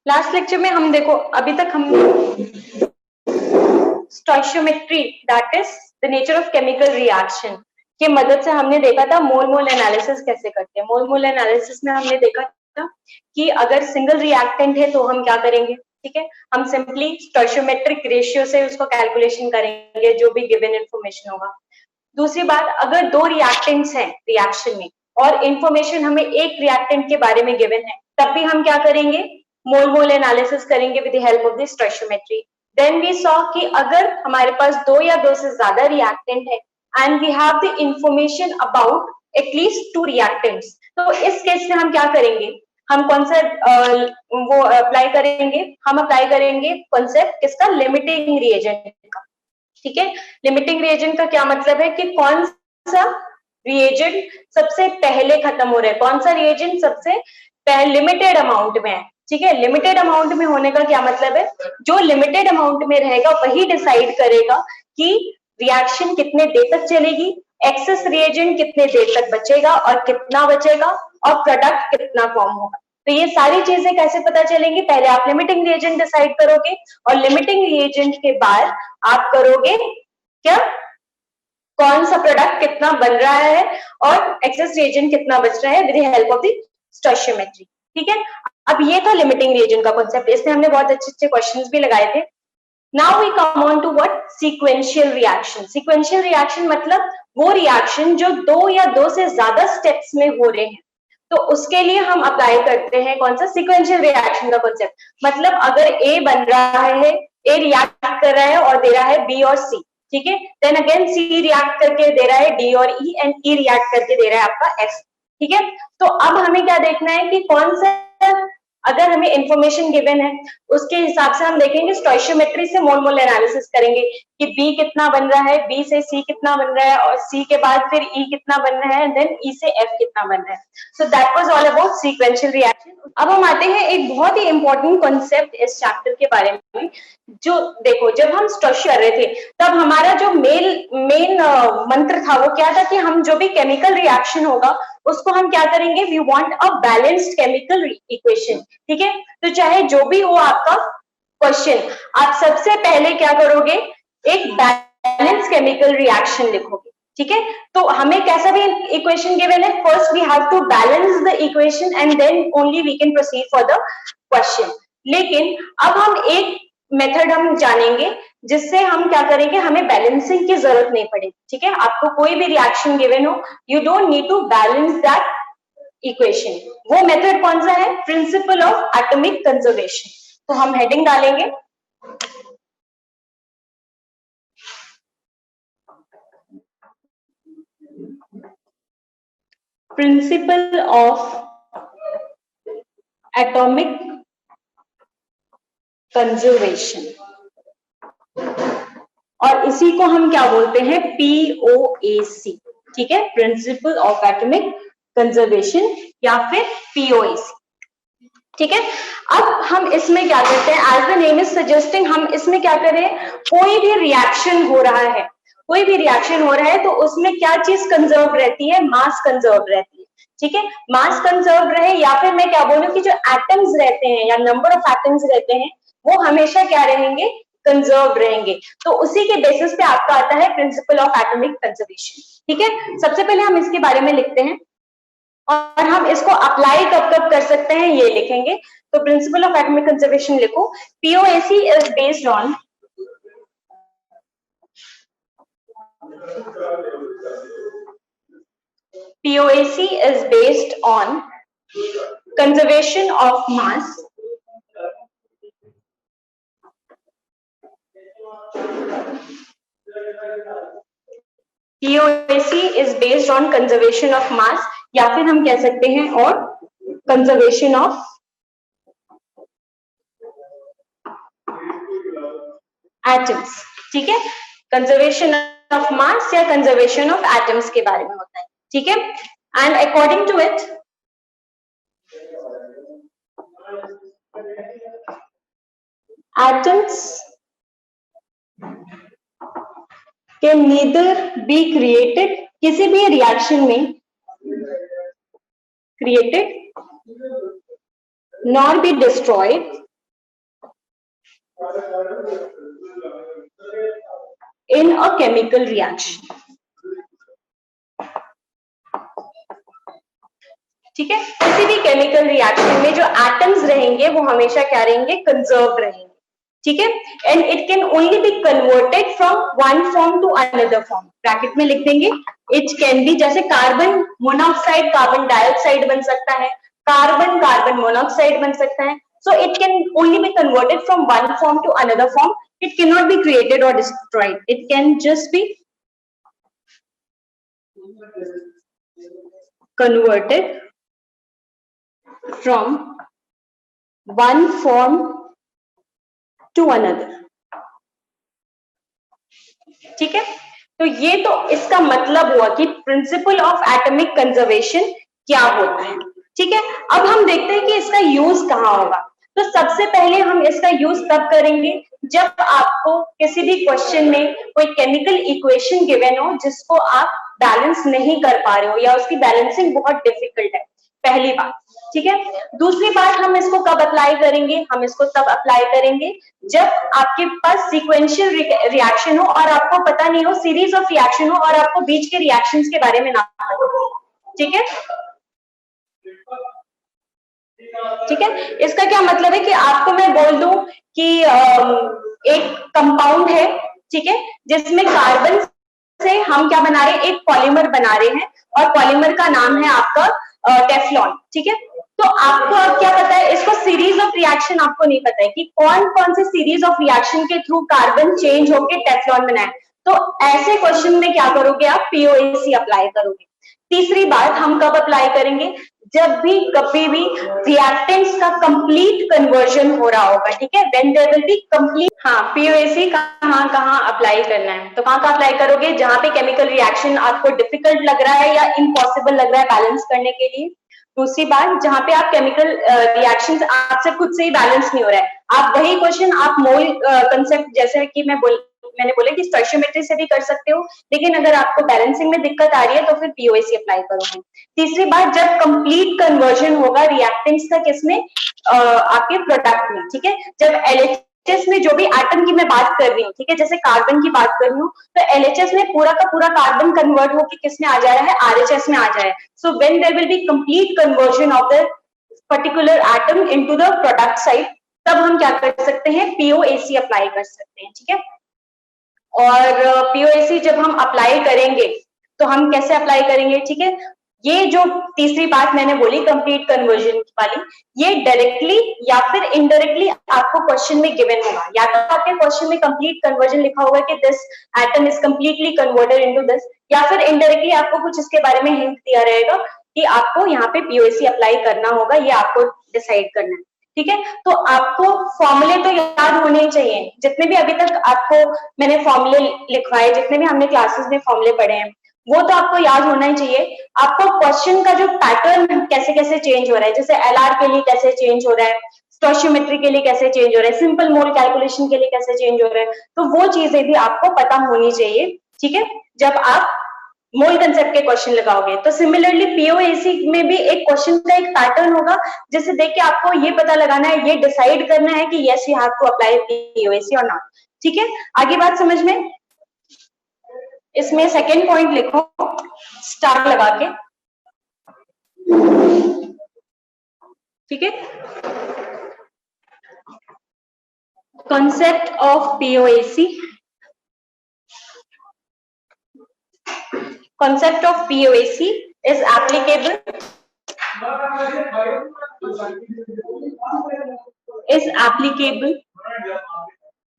Last lecture में हम देखो अभी तक हम stoichiometry that is the nature of chemical reaction की मदद से हमने देखा था मोल मोल एनालिसिस कैसे करते हैं। मोल मोल एनालिसिस में हमने देखा था कि अगर सिंगल रिएक्टेंट है तो हम क्या करेंगे, ठीक है, हम सिंपली स्टोइचियोमेट्रिक रेशियो से उसको कैलकुलेशन करेंगे जो भी गिवन इंफॉर्मेशन होगा। दूसरी बात, अगर दो रिएक्टेंट्स हैं रिएक्शन में और इंफॉर्मेशन हमें एक रिएक्टेंट के बारे में गिवन है, तब भी हम क्या करेंगे, मोल मोल एनालिसिस करेंगे with the help of the stoichiometry. Then we saw कि अगर हमारे पास दो या दो से ज्यादा रिएक्टेंट है and we have the information about at least two reactants, तो इस केस में हम क्या करेंगे, हम कौन सा वो अप्लाई करेंगे, हम अप्लाई करेंगे कॉन्सेप्ट किसका, लिमिटिंग रिएजेंट का। ठीक है, लिमिटिंग रिएजेंट का क्या मतलब है कि कौन सा रिएजेंट सबसे पहले खत्म हो रहा है, कौन सा रिएजेंट सबसे लिमिटेड अमाउंट में है। ठीक है, लिमिटेड अमाउंट में होने का क्या मतलब है, जो लिमिटेड अमाउंट में रहेगा वही डिसाइड करेगा कि रिएक्शन कितने देर तक चलेगी, एक्सेस रिएजेंट कितने देर तक बचेगा और कितना बचेगा और प्रोडक्ट कितना फॉर्म होगा। तो ये सारी चीजें कैसे पता चलेंगी, पहले आप लिमिटिंग रिएजेंट डिसाइड करोगे और लिमिटिंग रिएजेंट के बाद आप करोगे क्या, कौन सा प्रोडक्ट कितना बन रहा है और एक्सेस रिएजेंट कितना बच रहा है with the help of the stoichiometry. ठीक है, अब ये था लिमिटिंग रिएजेंट का कॉन्सेप्ट, इसमें हमने बहुत अच्छे अच्छे क्वेश्चंस भी लगाए थे। Now we come on to what, sequential reaction. Sequential reaction मतलब वो रिएक्शन जो दो या दो से ज्यादा स्टेप्स में हो रहे हैं, तो उसके लिए हम अप्लाई करते हैं कौन सा, सीक्वेंशियल रिएक्शन का कॉन्सेप्ट। मतलब अगर ए बन रहा है, ए रिएक्ट कर रहा है और दे रहा है बी और सी, ठीक है, देन अगेन सी रिएक्ट करके दे रहा है डी और ई एंड ई रिएक्ट करके दे रहा है आपका एफ। ठीक है, तो अब हमें क्या देखना है कि कौन सा, अगर हमें इंफॉर्मेशन गिवन है उसके हिसाब से हम देखेंगे, स्टोइचियोमेट्री से मोल मोल एनालिसिस करेंगे कि बी कितना बन रहा है, बी से सी कितना बन रहा है और सी के बाद फिर ई कितना बन रहा है, देन ई से एफ कितना बन रहा है। So that was all about sequential reaction. अब हम आते हैं एक बहुत ही इंपॉर्टेंट कॉन्सेप्ट इस चैप्टर के बारे में, जो देखो जब हम स्टोइच कर रहे थे तब हमारा जो मेन मंत्र था वो क्या था कि हम जो भी केमिकल रिएक्शन होगा उसको हम क्या करेंगे, we want a balanced chemical equation. ठीक है, तो चाहे जो भी हो आपका क्वेश्चन, आप सबसे पहले क्या करोगे, एक बैलेंस केमिकल रिएक्शन लिखोगे। ठीक है, तो हमें कैसा भी इक्वेशन गिवन है, first we have to balance the equation and then only we can proceed for the question. लेकिन अब हम एक मेथड हम जानेंगे जिससे हम क्या करेंगे, हमें बैलेंसिंग की जरूरत नहीं पड़ेगी। ठीक है, आपको कोई भी रिएक्शन गिवन हो, you don't need to balance that equation. वो मेथड कौन सा है, प्रिंसिपल ऑफ एटॉमिक कंजर्वेशन। तो हम हेडिंग डालेंगे प्रिंसिपल ऑफ एटॉमिक कंजर्वेशन, और इसी को हम क्या बोलते हैं, पीओएसी। ठीक है, प्रिंसिपल ऑफ एटॉमिक कंजर्वेशन या फिर पीओएसी। ठीक है, अब हम इसमें क्या करते हैं, as the name is suggesting, हम इसमें क्या करें, कोई भी रिएक्शन हो रहा है, कोई भी रिएक्शन हो रहा है तो उसमें क्या चीज कंजर्व रहती है, मास कंजर्व रहती है। ठीक है, मास कंजर्व रहे या फिर मैं क्या बोलूं कि जो एटम्स रहते हैं या नंबर ऑफ एटम्स रहते हैं वो हमेशा क्या रहेंगे, कंजर्व रहेंगे। तो उसी के बेसिस पे आपका आता है प्रिंसिपल ऑफ एटॉमिक कंजर्वेशन। ठीक है, सबसे पहले हम इसके बारे में लिखते हैं और हम इसको अप्लाई कब कब कर सकते हैं ये लिखेंगे। तो प्रिंसिपल ऑफ एटॉमिक कंजर्वेशन लिखो, POAC is based on POAC is based on conservation of mass POAC is based on conservation of mass, या फिर हम कह सकते हैं और कंजर्वेशन ऑफ एटम्स। ठीक है, कंजर्वेशन ऑफ मास या कंजर्वेशन ऑफ एटम्स के बारे में होता है। ठीक है, and according to it atoms can neither be created, किसी भी रिएक्शन में created nor be destroyed in a chemical reaction. ठीक है, किसी भी केमिकल रिएक्शन में जो एटम्स रहेंगे वो हमेशा क्या रहेंगे, कंजर्व रहेंगे. ठीक है, and it can only be converted from one form to another form. Bracket में लिख देंगे, इट कैन बी, जैसे कार्बन मोनोऑक्साइड कार्बन डाइऑक्साइड बन सकता है, कार्बन कार्बन मोनोऑक्साइड बन सकता है. So it can only be converted from one form to another form. It cannot be created or destroyed. It can just be converted from one form to another. ठीक है, तो ये तो इसका मतलब हुआ कि प्रिंसिपल ऑफ एटॉमिक कंजर्वेशन क्या होता है. ठीक है, अब हम देखते हैं कि इसका यूज कहाँ होगा. तो सबसे पहले हम इसका यूज तब करेंगे जब आपको किसी भी क्वेश्चन में कोई केमिकल इक्वेशन गिवन हो जिसको आप बैलेंस नहीं कर पा रहे हो या उसकी बैलेंसिंग बहुत डिफिकल्ट है. पहली बात. ठीक है, दूसरी बात, हम इसको कब अप्लाई करेंगे, हम इसको तब अप्लाई करेंगे जब आपके पास सीक्वेंशियल रिएक्शन हो और आपको पता नहीं हो, सीरीज ऑफ रिएक्शन हो और आपको बीच के रिएक्शंस के बारे में ना पता हो. ठीक है, ठीक है, इसका क्या मतलब है कि आपको मैं बोल दूं कि एक कंपाउंड है, ठीक है, जिसमें कार्बन से हम क्या बना रहे हैं, एक पॉलीमर बना रहे हैं और पॉलीमर का नाम है आपका टेफ्लॉन. ठीक है, तो आपको अब क्या पता है, इसको सीरीज ऑफ रिएक्शन आपको नहीं पता है कि कौन कौन से सीरीज ऑफ रिएक्शन के थ्रू कार्बन चेंज होके टेफ्लॉन बनाए. तो ऐसे क्वेश्चन में क्या करोगे, आप पीओएसी अप्लाई करोगे. तीसरी बात, हम कब अप्लाई करेंगे, जब भी कभी भी रिएक्टेंट्स का कंप्लीट कन्वर्जन हो रहा होगा. ठीक है, when there will be complete. हाँ, पीओएसी कहाँ कहाँ अप्लाई करना है, तो कहाँ अप्लाई करोगे, जहां पे केमिकल रिएक्शन आपको डिफिकल्ट लग रहा है या इम्पॉसिबल लग रहा है बैलेंस करने के लिए. दूसरी बात, जहां पे आप केमिकल रिएक्शंस आपसे खुद से ही बैलेंस नहीं हो रहा है, आप वही क्वेश्चन आप मोल कंसेप्ट जैसे कि मैंने बोला कि स्टोइचियोमेट्री से भी कर सकते हो, लेकिन अगर आपको बैलेंसिंग में दिक्कत आ रही है तो फिर पीओएसी अप्लाई करोगे. तीसरी बात, जब कंप्लीट कन्वर्जन होगा रिएक्टेंट्स का किसमें, आपके प्रोडक्ट में. ठीक है, जब एलएचएस में जो भी एटम की मैं बात कर रही हूँ, ठीक है, जैसे कार्बन की बात कर रही हूँ, तो एलएचएस में पूरा का पूरा कार्बन कन्वर्ट होकर किसमें आ जा रहा है, आरएचएस में आ जा रहा है. So when there will be complete conversion of the particular atom into the product side, तब हम क्या कर सकते हैं, पीओएसी अप्लाई कर सकते हैं. ठीक है, और पीओएसी जब हम अप्लाई करेंगे तो हम कैसे अप्लाई करेंगे. ठीक है, ये जो तीसरी बात मैंने बोली कंप्लीट कन्वर्जन वाली, ये डायरेक्टली या फिर इनडायरेक्टली आपको क्वेश्चन में गिवन होगा. या तो आपके क्वेश्चन में कंप्लीट कन्वर्जन लिखा होगा कि this atom is completely converted into this, या फिर इनडायरेक्टली आपको कुछ इसके बारे में हिंट दिया रहेगा कि आपको यहाँ पे पीओएसी अप्लाई करना होगा, ये आपको डिसाइड करना है. ठीक है, तो आपको फॉर्मूले तो याद होने ही चाहिए. जितने भी अभी तक आपको मैंने फॉर्मूले लिखवाए, जितने भी हमने क्लासेस में फॉर्मूले पढ़े हैं, वो तो आपको याद होना ही चाहिए. आपको क्वेश्चन का जो पैटर्न कैसे कैसे चेंज हो रहा है, जैसे एलआर के लिए कैसे चेंज हो रहा है, स्टोइचियोमेट्री के लिए कैसे चेंज हो रहा है, सिंपल मोल कैलकुलेशन के लिए कैसे चेंज हो रहा है, तो वो चीजें भी आपको पता होनी चाहिए. ठीक है, जब आप मोल कंसेप्ट के क्वेश्चन लगाओगे. तो सिमिलरली पीओएसी में भी एक क्वेश्चन का एक पैटर्न होगा, जिसे देख के आपको ये पता लगाना है, ये डिसाइड करना है कि yes you have to apply POAC और नॉट. ठीक है, आगे बात समझ में. इसमें सेकेंड पॉइंट लिखो स्टार लगा के. ठीक है, concept of POAC. Concept of POAC is applicable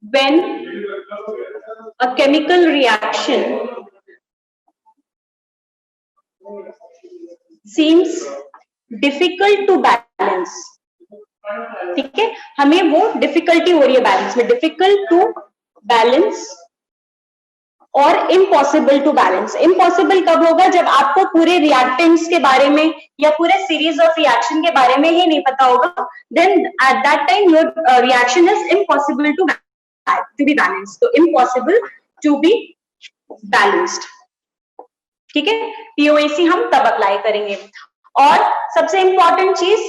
when a chemical reaction seems difficult to balance. ठीक है, हमें वो डिफिकल्टी हो रही है बैलेंस में, डिफिकल्ट टू बैलेंस और इम्पॉसिबल टू बैलेंस. इम्पॉसिबल कब होगा, जब आपको पूरे रिएक्टेंट्स के बारे में या पूरे सीरीज ऑफ रिएक्शन के बारे में ही नहीं पता होगा. Then at that time your reaction is impossible to be balanced. तो इम्पॉसिबल टू बी बैलेंस्ड. ठीक है, पीओएसी हम तब अप्लाई करेंगे. और सबसे इंपॉर्टेंट चीज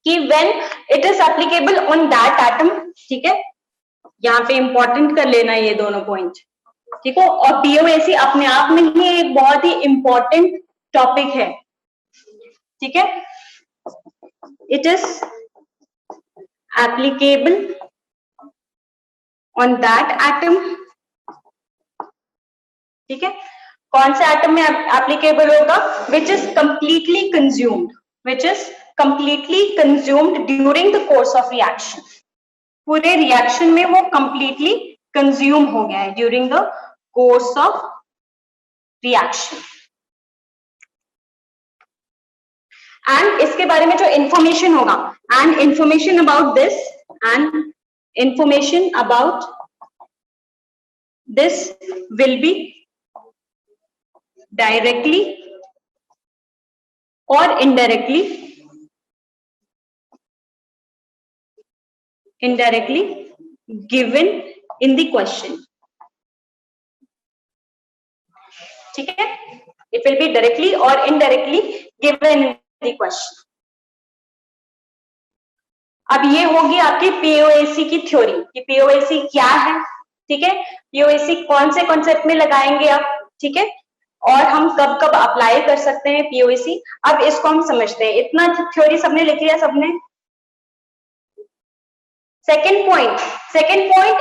कि when it is applicable on that atom, ठीक है, यहाँ पे इंपॉर्टेंट कर लेना ये दोनों पॉइंट, ठीक है। और पीओएसी अपने आप में ही एक बहुत ही इंपॉर्टेंट टॉपिक है, ठीक है। It is applicable on that atom, ठीक है। कौन से एटम में एप्लीकेबल होगा? Which is completely consumed, which is completely consumed during the course of reaction. पूरे रिएक्शन में वो कंप्लीटली कंज्यूम हो गया है during the course of reaction. And इसके बारे में जो इंफॉर्मेशन होगा, and information about this, and information about this will be directly और indirectly given in the question, ठीक है। इट विल बी डायरेक्टली और indirectly given in the question. अब ये होगी आपकी पीओएसी की थ्योरी कि पीओएसी क्या है, ठीक है। पीओएसी कौन से कॉन्सेप्ट में लगाएंगे आप, ठीक है, और हम कब कब अप्लाई कर सकते हैं पीओएसी। अब इसको हम समझते हैं। इतना थ्योरी सबने लिख लिया? सबने? Second point,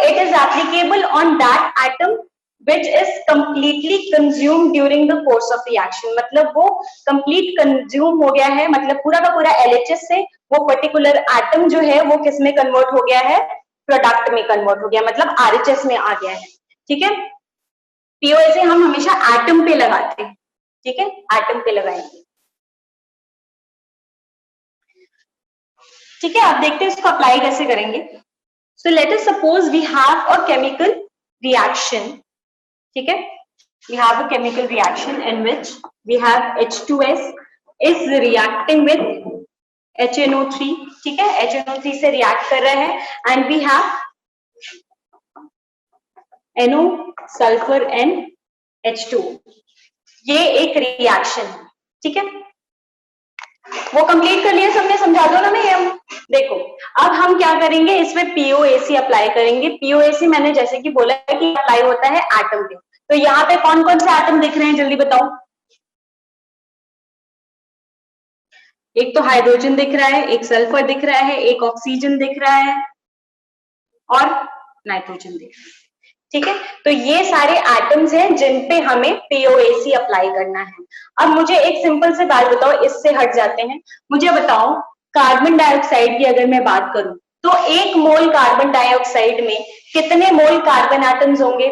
it is applicable on that atom which is completely consumed during the course of reaction। मतलब वो complete consume हो गया है, मतलब पूरा का पूरा LHS से वो पर्टिकुलर एटम जो है वो किस में कन्वर्ट हो गया है? प्रोडक्ट में कन्वर्ट हो गया, मतलब RHS में आ गया है, ठीक है। पीओएसी हम हमेशा एटम पे लगाते हैं, ठीक है, एटम पे लगाएंगे, ठीक है। आप देखते हैं इसको अप्लाई कैसे करेंगे। So let us suppose we have a chemical reaction, ठीक है। We have a chemical reaction in which we have H2S is reacting with HNO3, ठीक है। HNO3 से रिएक्ट कर रहे हैं and we have NO sulphur and H2। ये एक रिएक्शन है, ठीक है। वो कंप्लीट कर लिया सबने? समझा दो ना मैं हम। देखो अब हम क्या करेंगे, इसमें पीओएसी अप्लाई करेंगे। पीओएसी मैंने जैसे कि बोला है कि अप्लाई होता है एटम पे। तो यहाँ पे कौन कौन से एटम दिख रहे हैं जल्दी बताओ? एक तो हाइड्रोजन दिख रहा है, एक सल्फर दिख रहा है, एक ऑक्सीजन दिख रहा है और नाइट्रोजन दिख रहा है, ठीक है। तो ये सारे एटम्स हैं जिन पे हमें पीओएसी अप्लाई करना है। अब मुझे एक सिंपल से बात बताओ, इससे हट जाते हैं। मुझे बताओ कार्बन डाइऑक्साइड की अगर मैं बात करूं तो एक मोल कार्बन डाइऑक्साइड में कितने मोल कार्बन एटम्स होंगे?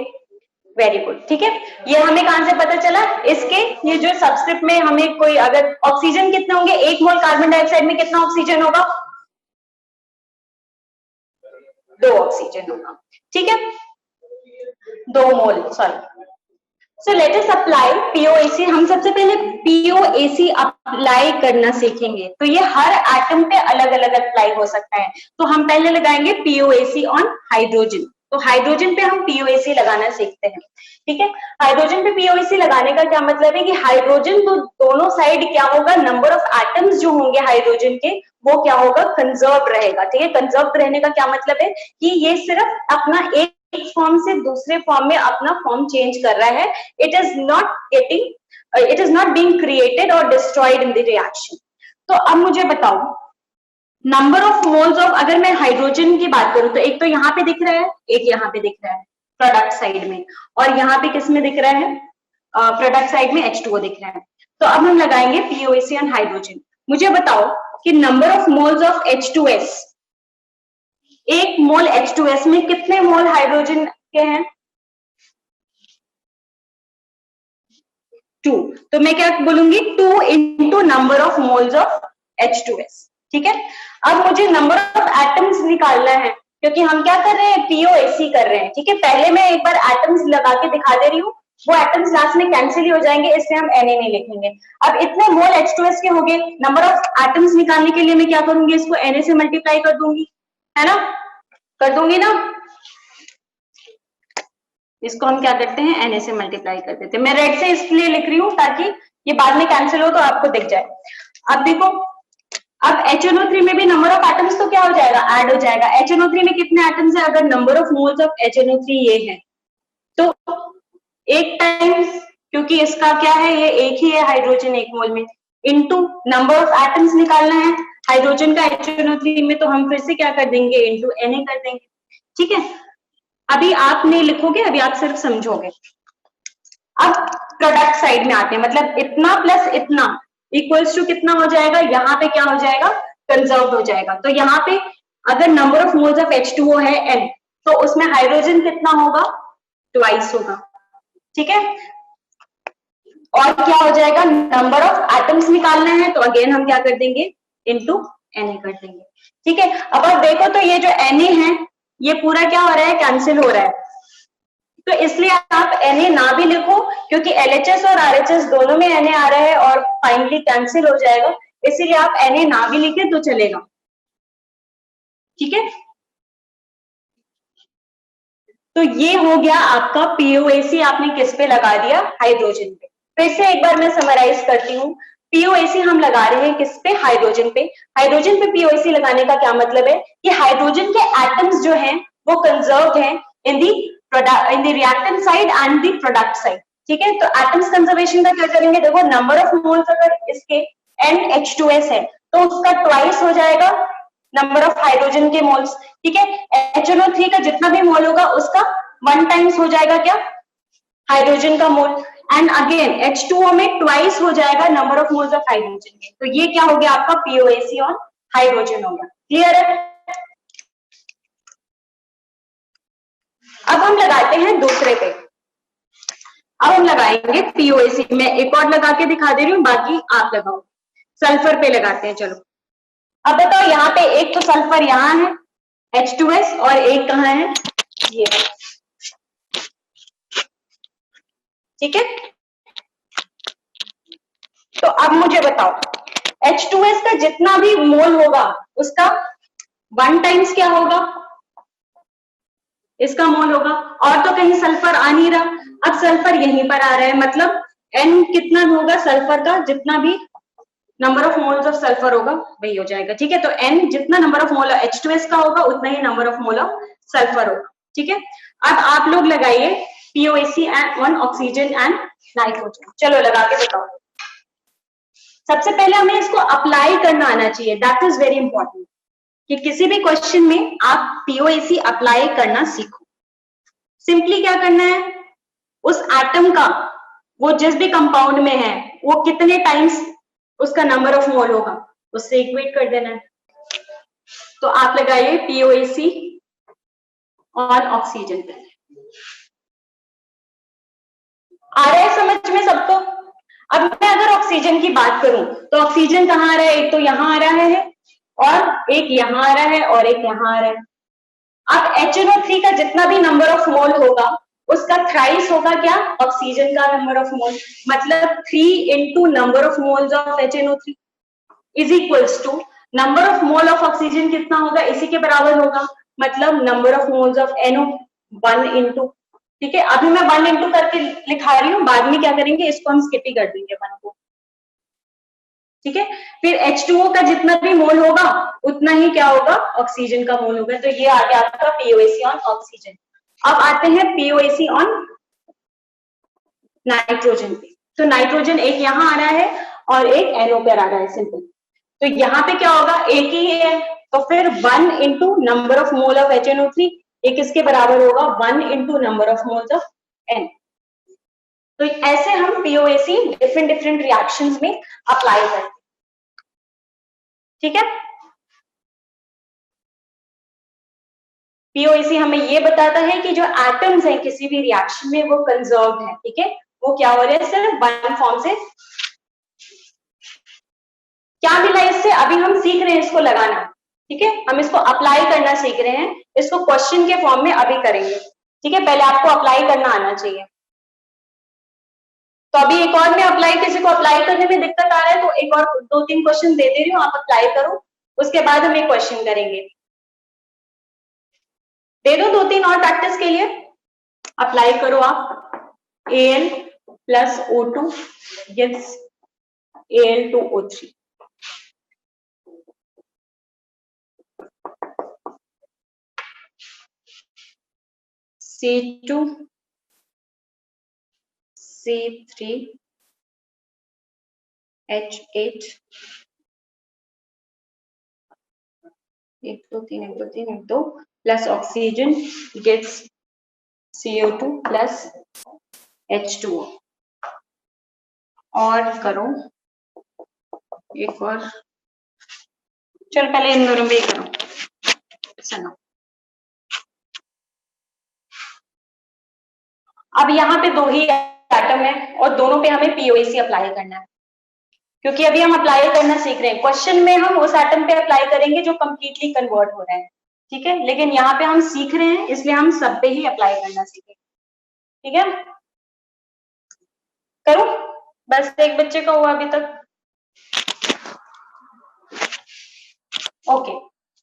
वेरी गुड, ठीक है। ये हमें कहां से पता चला? इसके ये जो सबस्क्रिप्ट में हमें कोई अगर ऑक्सीजन कितने होंगे, एक मोल कार्बन डाइऑक्साइड में कितना ऑक्सीजन होगा? 2 ऑक्सीजन होगा, ठीक है, 2 mole, sorry. So let us apply POAC. हम सबसे पहले पीओएसी अप्लाई करना सीखेंगे, तो ये हर एटम पे अलग अलग अप्लाई हो सकता है। तो हम पहले लगाएंगे पीओएसी ऑन हाइड्रोजन। तो हाइड्रोजन पे हम पीओएसी लगाना सीखते हैं, ठीक है। हाइड्रोजन पे पीओएसी लगाने का क्या मतलब है कि हाइड्रोजन तो दोनों साइड क्या होगा, नंबर ऑफ एटम्स जो होंगे हाइड्रोजन के वो क्या होगा? कंजर्व रहेगा, ठीक है। कंजर्व रहने का क्या मतलब है कि ये सिर्फ अपना एक फॉर्म से दूसरे फॉर्म में अपना फॉर्म चेंज कर रहा है। It is not being created और डिस्ट्रॉयड इन द रिएक्शन। तो अब मुझे बताओ नंबर ऑफ मोल्स ऑफ, अगर मैं हाइड्रोजन की बात करूं तो एक तो यहाँ पे दिख रहा है, एक यहाँ पे दिख रहा है प्रोडक्ट साइड में, और यहाँ पे किस में दिख रहा है? प्रोडक्ट साइड में H2O दिख रहा है। तो अब हम लगाएंगे पीओएसी ऑन हाइड्रोजन। मुझे बताओ कि number of moles of H2S, एक मोल H2S में कितने मोल हाइड्रोजन के हैं? 2। तो मैं क्या बोलूंगी? 2 into number of moles of H2S, ठीक है। अब मुझे नंबर ऑफ एटम्स निकालना है क्योंकि हम क्या कर रहे हैं? पीओएसी कर रहे हैं, ठीक है। पहले मैं एक बार एटम्स लगा के दिखा दे रही हूँ, वो एटम्स लास्ट में कैंसिल ही हो जाएंगे, इसलिए हम Na नहीं लिखेंगे। अब इतने मोल H2S के हो गए, नंबर ऑफ एटम्स निकालने के लिए मैं क्या करूंगी? इसको Na से मल्टीप्लाई कर दूंगी, है ना? कर दूंगी ना? इसको हम क्या करते हैं? Na से मल्टीप्लाई कर देते हैं। मैं रेड से इसलिए लिख रही हूँ ताकि ये बाद में कैंसिल हो तो आपको दिख जाए। अब देखो अब HNO3 में भी नंबर ऑफ एटम्स तो क्या हो जाएगा, ऐड हो जाएगा। HNO3 में कितने एटम्स है, अगर number of moles of HNO3 ये है तो एक टाइम्स, क्योंकि इसका क्या है, ये एक ही है हाइड्रोजन एक मोल में, इनटू नंबर ऑफ एटम्स निकालना है हाइड्रोजन का HNO3 में, तो हम फिर से क्या कर देंगे, इनटू Na कर देंगे। ठीक है, अभी आप नहीं लिखोगे, अभी आप सिर्फ समझोगे। अब प्रोडक्ट साइड में आते हैं, मतलब इतना प्लस इतना इक्वल्स टू कितना हो जाएगा, यहाँ पे क्या हो जाएगा, कंजर्व हो जाएगा। तो यहाँ पे अगर number of moles of H2O है n, तो उसमें हाइड्रोजन कितना होगा, ट्वाइस होगा। ठीक है, और क्या हो जाएगा, नंबर ऑफ एटम्स निकालना है तो अगेन हम क्या कर देंगे, इनटू Na कर देंगे। ठीक है, अब आप देखो तो ये जो Na है ये पूरा क्या हो रहा है, कैंसिल हो रहा है, तो इसलिए आप Na ना भी लिखो, क्योंकि LHS और RHS दोनों में Na आ रहा है और फाइनली कैंसिल हो जाएगा, इसीलिए आप Na ना भी लिखे तो चलेगा। ठीक है, तो ये हो गया आपका POAC, आपने किस पे लगा दिया, हाइड्रोजन पे। फिर से एक बार मैं समराइज करती हूँ, POAC हम लगा रहे हैं किस पे, हाइड्रोजन पे। हाइड्रोजन पे POAC लगाने का क्या मतलब है कि हाइड्रोजन के एटम्स जो हैं वो कंजर्व्ड हैं in the reactant side and the product side. ठीक है, तो एटम्स कंजर्वेशन का क्या करेंगे, देखो नंबर ऑफ मोल्स अगर इसके NH2S है तो उसका ट्वाइस हो जाएगा नंबर ऑफ हाइड्रोजन के मोल्स। ठीक है, HNO3 का जितना भी मोल होगा उसका 1 टाइम्स हो जाएगा क्या, हाइड्रोजन का मोल, एंड अगेन H2O में ट्वाइस हो जाएगा number of moles of hydrogen के। तो ये क्या हो गया आपका POAC ऑन हाइड्रोजन हो गया। क्लियर है, अब हम लगाते हैं दूसरे पे। अब हम लगाएंगे POAC, मैं एक और लगा के दिखा दे रही हूँ, बाकी आप लगाओ। सल्फर पे लगाते हैं, चलो। अब बताओ, यहाँ पे एक तो सल्फर यहाँ है H2S और एक कहाँ है, ये। ठीक है, तो अब मुझे बताओ H2S का जितना भी मोल होगा उसका 1 टाइम्स क्या होगा, इसका मोल होगा, और तो कहीं सल्फर आ नहीं रहा। अब सल्फर यहीं पर आ रहा है, मतलब N कितना होगा सल्फर का, जितना भी number of moles of sulphur होगा वही हो जाएगा। ठीक है, तो N जितना नंबर ऑफ मोल H2S का होगा उतना ही number of mole of sulphur होगा। ठीक है, अब आप लोग लगाइए POAC on oxygen and nitrogen. चलो लगा के बताओ। सबसे पहले हमें इसको अप्लाई करना आना चाहिए, दैट इज वेरी इंपॉर्टेंट, कि किसी भी क्वेश्चन में आप POAC अप्लाई करना सीखो। सिंपली क्या करना है, उस एटम का वो जिस भी कंपाउंड में है वो कितने टाइम्स उसका नंबर ऑफ मोल होगा उससे इक्वेट कर देना है। तो आप लगाइए POAC ऑन ऑक्सीजन पे। आ रहा है समझ में सबको। अब मैं अगर ऑक्सीजन की बात करूं तो ऑक्सीजन कहाँ आ रहा है, एक तो यहाँ आ रहा है और एक यहाँ आ रहा है और एक यहाँ आ रहा है। अब HNO3 का जितना भी नंबर ऑफ मोल होगा उसका थ्राइस होगा क्या, ऑक्सीजन का नंबर ऑफ मोल, मतलब 3 into number of moles of HNO3 is equals to number of mole of oxygen कितना होगा, इसी के बराबर होगा, मतलब number of moles of NO 1 into. ठीक है, अभी मैं 1 इंटू करके लिखा रही हूँ, बाद में क्या करेंगे इसको हम स्किप ही कर देंगे 1 को। ठीक है, फिर H2O का जितना भी मोल होगा उतना ही क्या होगा, ऑक्सीजन का मोल होगा। तो ये आ गया आपका POAC ऑन ऑक्सीजन। अब आते हैं POAC ऑन नाइट्रोजन पे। तो नाइट्रोजन एक यहाँ आ रहा है और एक NO पर आ रहा है, सिंपल। तो यहाँ पे क्या होगा, एक ही है, तो फिर 1 into number of mole of HNO3 एक इसके बराबर होगा 1 into number of moles of N। तो ऐसे हम POAC डिफरेंट डिफरेंट रिएक्शंस में अप्लाई करते हैं। ठीक है, POAC हमें ये बताता है कि जो एटम्स हैं किसी भी रिएक्शन में वो कंजर्व्ड है। ठीक है, वो क्या हो रहा है, सिर्फ 1 फॉर्म से। क्या मिला इससे, अभी हम सीख रहे हैं इसको लगाना। ठीक है, हम इसको अप्लाई करना सीख रहे हैं, इसको क्वेश्चन के फॉर्म में अभी करेंगे। ठीक है, पहले आपको अप्लाई करना आना चाहिए। तो अभी एक और में अप्लाई, किसी को अप्लाई करने में दिक्कत आ रहा है तो एक और 2-3 क्वेश्चन दे दे रही हूँ, आप अप्लाई करो, उसके बाद हम एक क्वेश्चन करेंगे। दे दो 2-3 और प्रैक्टिस के लिए, अप्लाई करो आप। Al plus O2 gives Al2O3। C2 C3H8 1 2 3 1 2 3 1 2 plus oxygen gets CO2 plus H2O। और करो एक और, चल पहले इन दोनों पे करो। सुनो, अब यहाँ पे दो ही एटम है और दोनों पे हमें पीओएसी अप्लाई करना है, क्योंकि अभी हम अप्लाई करना सीख रहे हैं। क्वेश्चन में हम उस एटम पे अप्लाई करेंगे जो कंप्लीटली कन्वर्ट हो रहे हैं, ठीक है, लेकिन यहाँ पे हम सीख रहे हैं इसलिए हम सब पे ही अप्लाई करना सीखेंगे, ठीक है। करो, बस एक बच्चे का हुआ अभी तक। ओके,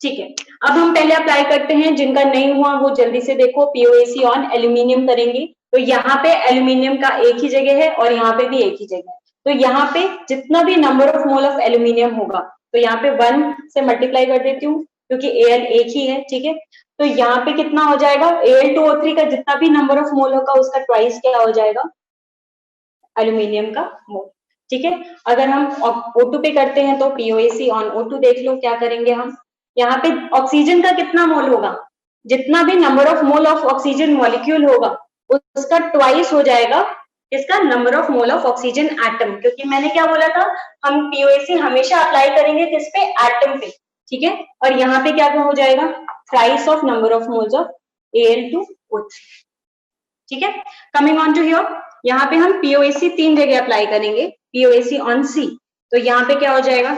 ठीक है, अब हम पहले अप्लाई करते हैं, जिनका नहीं हुआ वो जल्दी से देखो। पीओएसी ऑन एल्यूमिनियम करेंगे, तो यहाँ पे एल्यूमिनियम का एक ही जगह है और यहाँ पे भी एक ही जगह है, तो यहाँ पे जितना भी number of mole of aluminium होगा, तो यहाँ पे 1 से मल्टीप्लाई कर देती हूँ क्योंकि Al एक ही है, ठीक है। तो यहाँ पे कितना हो जाएगा, Al2O3 का जितना भी नंबर ऑफ मोल होगा उसका ट्वाइस क्या हो जाएगा, एल्यूमिनियम का मोल, ठीक है। अगर हम O2 पे करते हैं तो पीओएसी ऑन O2 देख लो क्या करेंगे हम। यहाँ पे ऑक्सीजन का कितना मोल होगा, जितना भी number of mole of oxygen molecule होगा उसका ट्वाइस हो जाएगा इसका number of mole of oxygen atom, क्योंकि मैंने क्या बोला था, हम पीओएसी हमेशा अप्लाई करेंगे किस पे, एटम पे, ठीक है। और यहाँ पे क्या हो जाएगा, thrice of number of moles of Al2O3, ठीक है। कमिंग ऑन टू हियर, यहाँ पे हम पीओएसी 3 जगह अप्लाई करेंगे, पीओएसी ऑन C, तो यहाँ पे क्या हो जाएगा,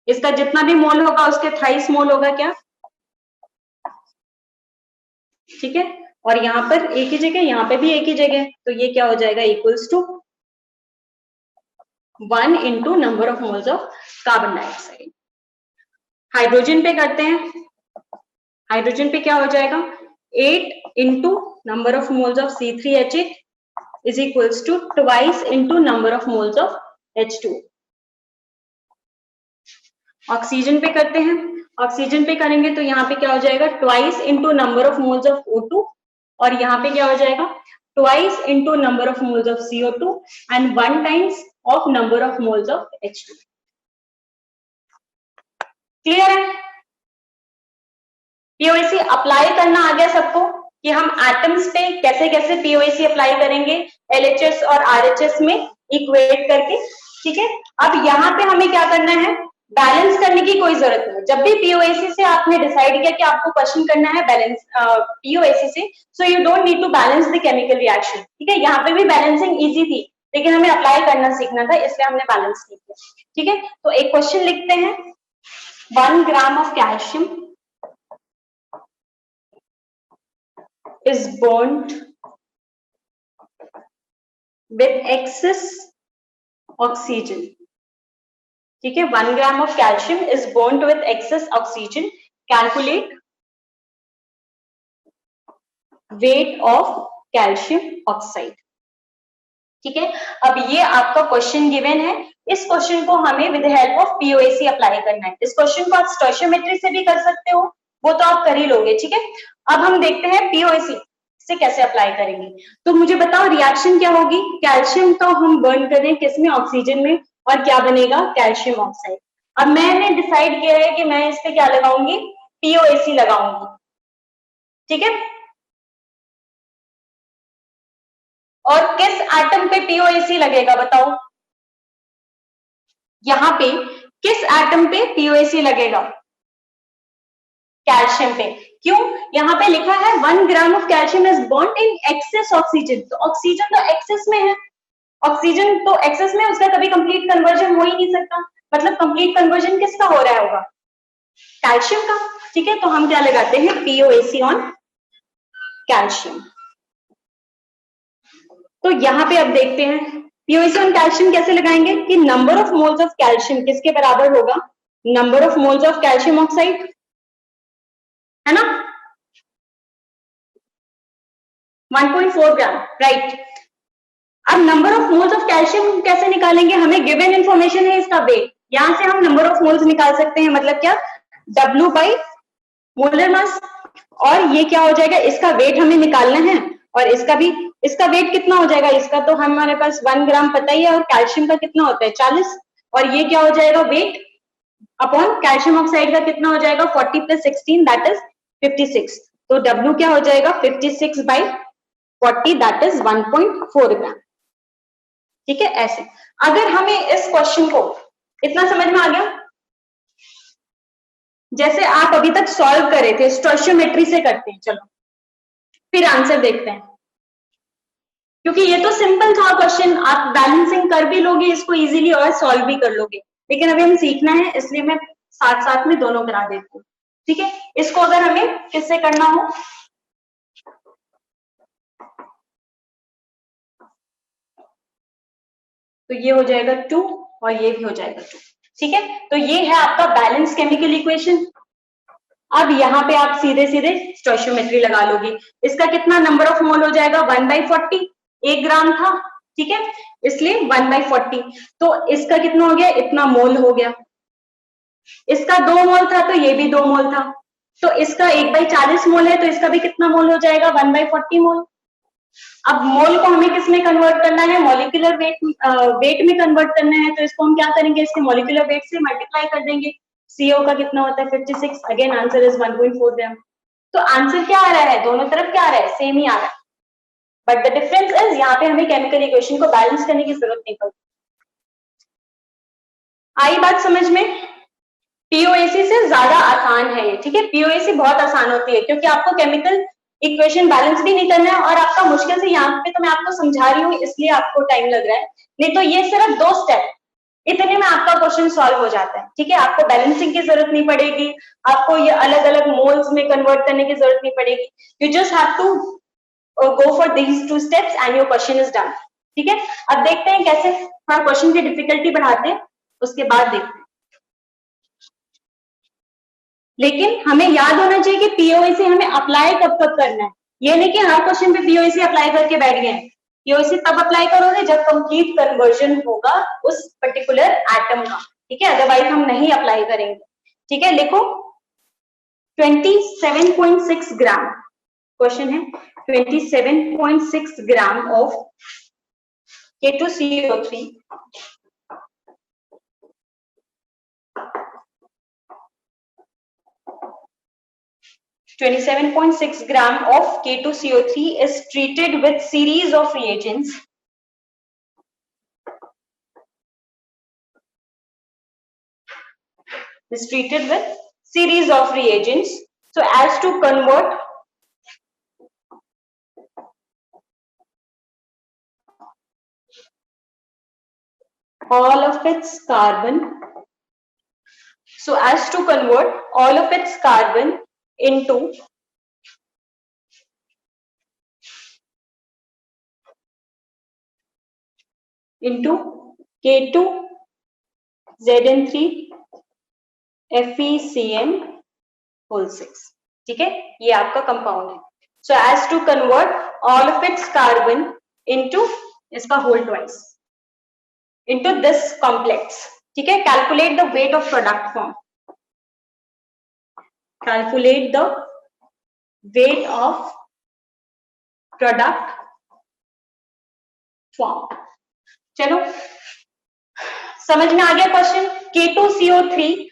इसका जितना भी मोल होगा उसके थ्राइस मोल होगा क्या, ठीक है। और यहाँ पर एक ही जगह, यहाँ पे भी एक ही जगह, तो ये क्या हो जाएगा, equals to 1 into number of moles of carbon dioxide. Hydrogen पे करते हैं, हाइड्रोजन पे क्या हो जाएगा, 8 into number of moles of C3H8 is equals to twice into number of moles of H2। Oxygen पे करते हैं, ऑक्सीजन पे करेंगे तो यहाँ पे क्या हो जाएगा, twice into number of moles of O2, और यहाँ पे क्या हो जाएगा, twice into number of moles of CO2 and 1 times of number of moles of H2। Clear है, पीओएसी अप्लाई करना आ गया सबको, कि हम एटम्स पे कैसे कैसे पीओएसी अप्लाई करेंगे एलएचएस और आरएचएस में इक्वेट करके, ठीक है। अब यहाँ पे हमें क्या करना है, बैलेंस करने की कोई जरूरत नहीं। जब भी पीओएसी से आपने डिसाइड किया कि आपको क्वेश्चन करना है बैलेंस पीओएसी से, so you don't need to balance the chemical reaction, ठीक है। यहाँ पे भी बैलेंसिंग इजी थी, लेकिन हमें अप्लाई करना सीखना था, इसलिए हमने बैलेंस नहीं किया, ठीक है। तो एक क्वेश्चन लिखते हैं, 1 gram of calcium is bond with excess oxygen, ठीक है। 1 gram of calcium is bond with excess oxygen, calculate weight of calcium oxide, ठीक है। अब ये आपका क्वेश्चन गिवन है, इस क्वेश्चन को हमें with help of POAC apply करना है। इस क्वेश्चन को आप स्टोइचियोमेट्री से भी कर सकते हो, वो तो आप कर ही लोगे, ठीक है। अब हम देखते हैं पीओएसी से कैसे अप्लाई करेंगे। तो मुझे बताओ रिएक्शन क्या होगी, कैल्शियम को हम बर्न कर रहे हैं किसमें, ऑक्सीजन में, और क्या बनेगा, कैल्शियम ऑक्साइड। अब मैंने डिसाइड किया है कि मैं इस पे क्या लगाऊंगी, पीओएसी लगाऊंगी, ठीक है। और किस एटम पे पीओएसी लगेगा बताओ, यहाँ पे किस एटम पे पीओएसी लगेगा, कैल्शियम पे। क्यों, यहाँ पे लिखा है 1 gram of calcium is bond in excess oxygen, तो ऑक्सीजन तो एक्सेस में है, ऑक्सीजन तो एक्सेस में, उसका कभी कंप्लीट कन्वर्जन हो ही नहीं सकता, मतलब कंप्लीट कन्वर्जन किसका हो रहा होगा, कैल्शियम का, ठीक है। तो हम क्या लगाते हैं, पीओएसी ऑन कैल्शियम। तो यहाँ पे अब देखते हैं पीओएसी ऑन कैल्शियम कैसे लगाएंगे, कि number of moles of calcium किसके बराबर होगा, number of moles of calcium oxide, है ना, 1.4 ग्राम, राइट। अब number of moles of calcium कैसे निकालेंगे, हमें गिवन इंफॉर्मेशन है इसका वेट, यहां से हम नंबर ऑफ मोल्स निकाल सकते हैं, मतलब क्या, W बाई मोलर मास, और ये क्या हो जाएगा, इसका वेट हमें निकालना है, और इसका भी, इसका वेट कितना हो जाएगा, इसका तो हमारे पास 1 ग्राम पता ही है, और कैल्शियम का कितना होता है 40, और ये क्या हो जाएगा वेट अपॉन कैल्शियम ऑक्साइड का कितना हो जाएगा 40 + 16 दैट इज 56। तो W क्या हो जाएगा 56/40 दैट इज 1.4 ग्राम। ठीक है, ऐसे अगर हमें इस क्वेश्चन को, इतना समझ में आ गया, जैसे आप अभी तक सॉल्व कर रहे थे स्टोइचियोमेट्री से करते हैं, चलो फिर आंसर देखते हैं, क्योंकि ये तो सिंपल था क्वेश्चन, आप बैलेंसिंग कर भी लोगे इसको इजीली और सॉल्व भी कर लोगे, लेकिन अभी हम सीखना है इसलिए मैं साथ साथ में दोनों करा देती हूँ। ठीक है, इसको अगर हमें किससे करना हो, तो ये हो जाएगा 2 और ये भी हो जाएगा 2। ठीक है, तो ये है आपका बैलेंस केमिकल इक्वेशन। अब यहाँ पे आप सीधे सीधे स्टोइचियोमेट्री लगा लोगे, इसका कितना नंबर ऑफ मोल हो जाएगा 1/40, 1 ग्राम था, ठीक है, इसलिए 1/40, तो इसका कितना हो गया, इतना मोल हो गया, इसका 2 मोल था तो ये भी 2 मोल था, तो इसका 1/40 मोल है, तो इसका भी कितना मोल हो जाएगा 1/40 मोल। अब मोल को हमें किस में कन्वर्ट करना है, मॉलिक्यूलर वेट, वेट में कन्वर्ट करना है, तो इसको हम क्या करेंगे, इसके मॉलिक्यूलर वेट से मल्टीप्लाई कर देंगे। CO का कितना होता है 56, अगेन आंसर इज 1.4 ग्राम। तो आंसर क्या आ रहा है, दोनों तरफ क्या आ रहा है, सेम ही आ रहा है, बट द डिफरेंस इज यहाँ पे हमें केमिकल इक्वेशन को बैलेंस करने की जरूरत नहीं पड़ती। आई बात समझ में? पीओएसी से ज्यादा आसान है ये, ठीक है, पीओएसी बहुत आसान होती है, क्योंकि आपको केमिकल इक्वेशन बैलेंस भी नहीं करना है, और आपका मुश्किल से यहाँ पे तो मैं आपको समझा रही हूँ इसलिए आपको टाइम लग रहा है, नहीं तो ये सिर्फ 2 स्टेप, इतने में आपका क्वेश्चन सॉल्व हो जाता है। ठीक है, आपको बैलेंसिंग की जरूरत नहीं पड़ेगी, आपको ये अलग अलग मोल्स में कन्वर्ट करने की जरूरत नहीं पड़ेगी, you just have to go for these 2 steps and your question is done. ठीक है, अब देखते हैं कैसे हम क्वेश्चन की डिफिकल्टी बढ़ाते हैं, उसके बाद देखते हैं। लेकिन हमें याद होना चाहिए कि पीओएसी हमें अप्लाई कब कब करना है, ये नहीं कि हर क्वेश्चन पे पीओएसी अप्लाई करके बैठ गए। पीओएसी तब अप्लाई करोगे जब कंप्लीट कन्वर्जन होगा उस पर्टिकुलर एटम का, ठीक है, अदरवाइज हम नहीं अप्लाई करेंगे। ठीक है, लिखो 27.6 ग्राम, क्वेश्चन है 27.6 gram of K2CO3 27.6 gram of K2CO3 is treated with series of reagents so as to convert all of its carbon into K2ZN3 FeCN whole 6। ठीक है, ये आपका कंपाउंड है। So as to convert all of its carbon into इसका whole twice into this complex. ठीक है, calculate the weight of product form, calculate the weight of product form. चलो समझ में आ गया क्वेश्चन। K2CO3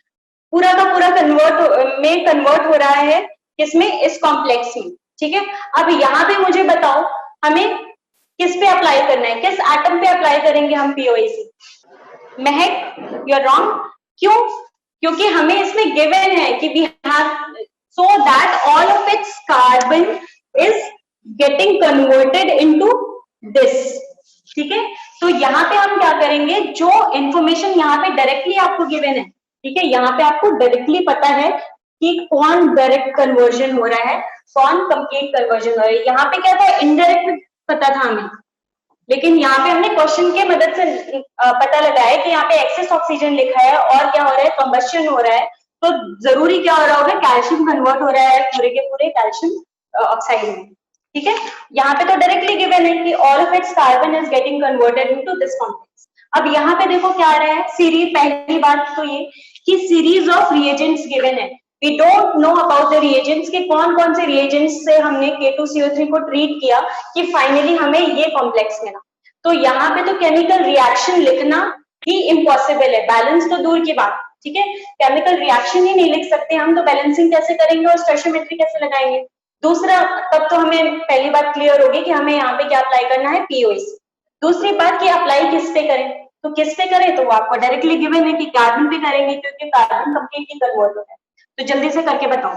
पूरा का पूरा कन्वर्ट हो रहा है किसमें, इस कॉम्प्लेक्स में। ठीक है, अब यहाँ पे मुझे बताओ हमें किस पे अप्लाई करना है, किस एटम पे अप्लाई करेंगे हम POAC. Mahak you are wrong, क्यों? क्योंकि हमें इसमें गिवन है कि we have so that all of its carbon is getting converted into this. ठीक है, तो यहाँ पे हम क्या करेंगे, जो इंफॉर्मेशन यहाँ पे डायरेक्टली आपको गिवन है, ठीक है, यहाँ पे आपको डायरेक्टली पता है कि कौन डायरेक्ट कन्वर्जन हो रहा है, कौन कंप्लीट कन्वर्जन हो रहा है। यहाँ पे क्या था, इनडायरेक्ट पता था हमें, लेकिन यहाँ पे हमने क्वेश्चन के मदद से पता लगाया कि यहाँ पे एक्सेस ऑक्सीजन लिखा है और क्या हो रहा है, कंबस्शन हो रहा है, तो जरूरी क्या हो रहा होगा, कैल्शियम कन्वर्ट हो रहा है पूरे के पूरे कैल्शियम ऑक्साइड में। ठीक है, यहाँ पे तो डायरेक्टली गिवन है कि all of its carbon is getting converted into this complex. अब यहाँ पे देखो क्या आ रहा है, सीरीज, पहली बात तो ये कि सीरीज ऑफ रिएजेंट्स गिवन है, we don't know about the reagents कि कौन कौन से रिएजेंट्स से हमने K2CO3 को ट्रीट किया कि फाइनली हमें ये कॉम्प्लेक्स मिला। तो यहाँ पे तो केमिकल रिएक्शन लिखना ही इम्पॉसिबल है, बैलेंस तो दूर की बात, ठीक है। केमिकल रिएक्शन ही नहीं लिख सकते हम, तो बैलेंसिंग कैसे करेंगे और स्टोइचियोमेट्री कैसे लगाएंगे। दूसरा, तब तो हमें पहली बात क्लियर होगी कि हमें यहाँ पे क्या अप्लाई करना है, पीओएसी। दूसरी बात कि अप्लाई किस पे करें, तो किस पे करें, तो वो आपको डायरेक्टली गिवन है कि कार्बन पे करेंगे, क्योंकि कार्बन कंप्लीटली कन्वर्ट होता है। तो जल्दी से करके बताओ।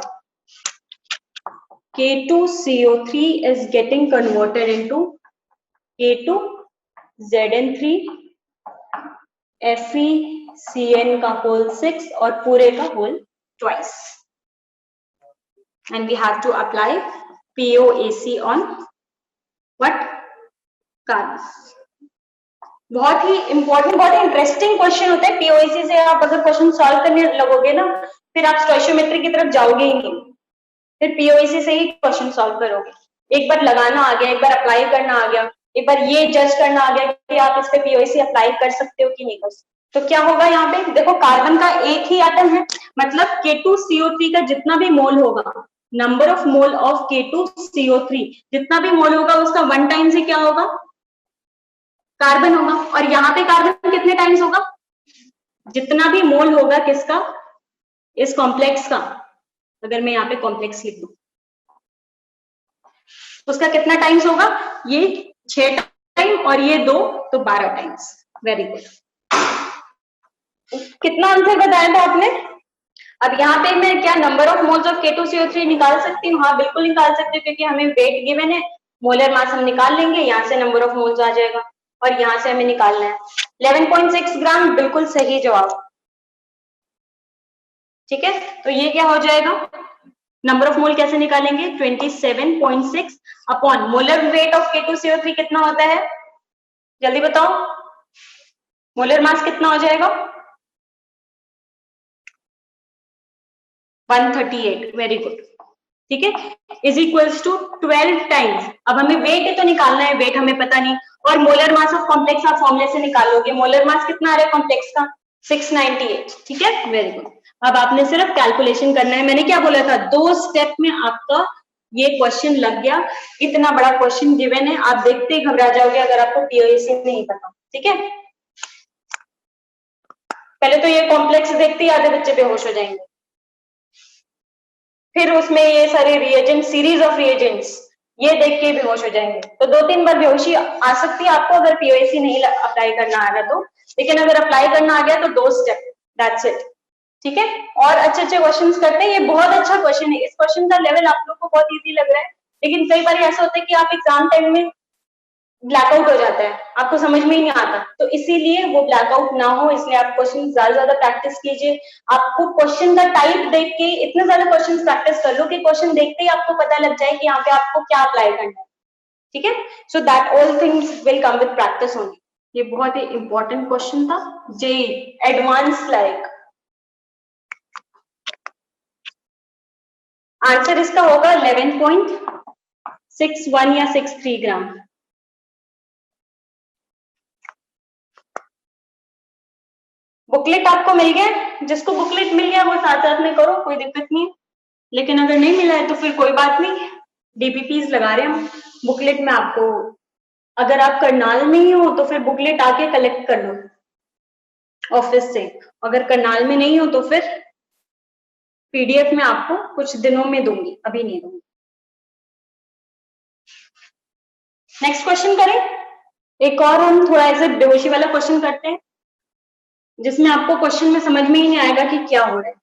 K2CO3 is getting converted into K2ZN3 FeCN का whole 6 और पूरे का whole twice, and we have to apply POAC on what? Carbon. बहुत ही इंपॉर्टेंट, बहुत इंटरेस्टिंग क्वेश्चन होता है। पीओएसी से आप अगर क्वेश्चन सॉल्व करने लगोगे ना, फिर आप स्टोइचियोमेट्री की तरफ जाओगे ही नहीं, फिर पीओएसी से ही क्वेश्चन सॉल्व करोगे। एक बार लगाना आ गया, एक बार अप्लाई करना आ गया, एक बार ये जज करना आ गया कि आप इस पे पीओएसी अप्लाई कर सकते हो कि नहीं कर सकते। तो क्या होगा यहाँ पे, देखो कार्बन का एक ही एटम है, मतलब K2CO3 का जितना भी मोल होगा, number of mole of K2CO3 जितना भी मोल होगा उसका 1 टाइम से क्या होगा, कार्बन होगा। और यहाँ पे कार्बन कितने टाइम्स होगा, जितना भी मोल होगा किसका, इस कॉम्प्लेक्स का, अगर मैं यहाँ पे कॉम्प्लेक्स लिख दूं उसका कितना टाइम्स होगा, ये 6 टाइम और ये 2, तो 12 टाइम्स। Very good. कितना आंसर बताया था आपने। अब यहाँ पे मैं क्या number of moles of K2CO3 निकाल सकती हूँ, हाँ बिल्कुल निकाल सकती हूँ, क्योंकि हमें वेट गिवन है, मोलर मास हम निकाल लेंगे, यहाँ से नंबर ऑफ मोल्स आ जाएगा और यहाँ से हमें निकालना है 11.6 ग्राम, बिल्कुल सही जवाब। ठीक है, तो ये क्या हो जाएगा, नंबर ऑफ मोल कैसे निकालेंगे, 27.6 upon molar weight of K2CO3 कितना होता है, जल्दी बताओ, मोलर मास कितना हो जाएगा, 138। वेरी गुड, ठीक है, इज इक्वल्स टू 12 टाइम्स। अब हमें वेट ही तो निकालना है, वेट हमें पता नहीं, और मोलर मास ऑफ कॉम्प्लेक्स आप फॉर्मूले से निकालोगे, मोलर मास कितना आ रहा है कॉम्प्लेक्स का, 698। ठीक है, वेरी गुड। अब आपने सिर्फ कैलकुलेशन करना है, मैंने क्या बोला था, 2 स्टेप में आपका ये क्वेश्चन लग गया। इतना बड़ा क्वेश्चन गिवन है, आप देखते ही घबरा जाओगे अगर आपको पीओएसी नहीं पता। ठीक है, पहले तो ये कॉम्प्लेक्स देखते ही आधे बच्चे बेहोश हो जाएंगे, फिर उसमें ये सारे रिएजेंट, सीरीज ऑफ रिएजेंट्स, ये देख के बेहोश हो जाएंगे। तो 2-3 बार बेहोशी आ सकती है आपको अगर पीओएसी नहीं अप्लाई करना आ रहा तो, लेकिन अगर अप्लाई करना आ गया तो 2 स्टेप, दैट्स इट। ठीक है, और अच्छे अच्छे क्वेश्चंस करते हैं, ये बहुत अच्छा क्वेश्चन है, इस क्वेश्चन का लेवल आप लोग को बहुत इजी लग रहा है, लेकिन कई बार ऐसा होता है कि आप एग्जाम टाइम में ब्लैकआउट हो जाता है, आपको समझ में ही नहीं आता, तो इसीलिए वो ब्लैकआउट ना हो, इसलिए आप क्वेश्चन ज्यादा प्रैक्टिस कीजिए। आपको क्वेश्चन का टाइप देख के इतने ज्यादा क्वेश्चन प्रैक्टिस कर लो कि क्वेश्चन देखते ही आपको पता लग जाए कि यहाँ पे आपको क्या अप्लाई करना है। ठीक है, सो that all things will come with practice only. ये बहुत ही इंपॉर्टेंट क्वेश्चन था, जेई एडवांस लाइक। आंसर इसका होगा 11.61 या 63 ग्राम। बुकलेट आपको मिल गया, जिसको बुकलेट मिल गया वो साथ साथ में करो, कोई दिक्कत नहीं है, लेकिन अगर नहीं मिला है तो फिर कोई बात नहीं, डीपीपीज लगा रहे हैं हम। बुकलेट में आपको, अगर आप करनाल में ही हो तो फिर बुकलेट आके कलेक्ट कर लो ऑफिस से, अगर करनाल में नहीं हो तो फिर पीडीएफ में आपको कुछ दिनों में दूंगी, अभी नहीं दूंगी। नेक्स्ट क्वेश्चन करें, एक और हम थोड़ा ऐसे बेहोशी वाला क्वेश्चन करते हैं, जिसमें आपको क्वेश्चन में समझ में ही नहीं आएगा कि क्या हो रहा है,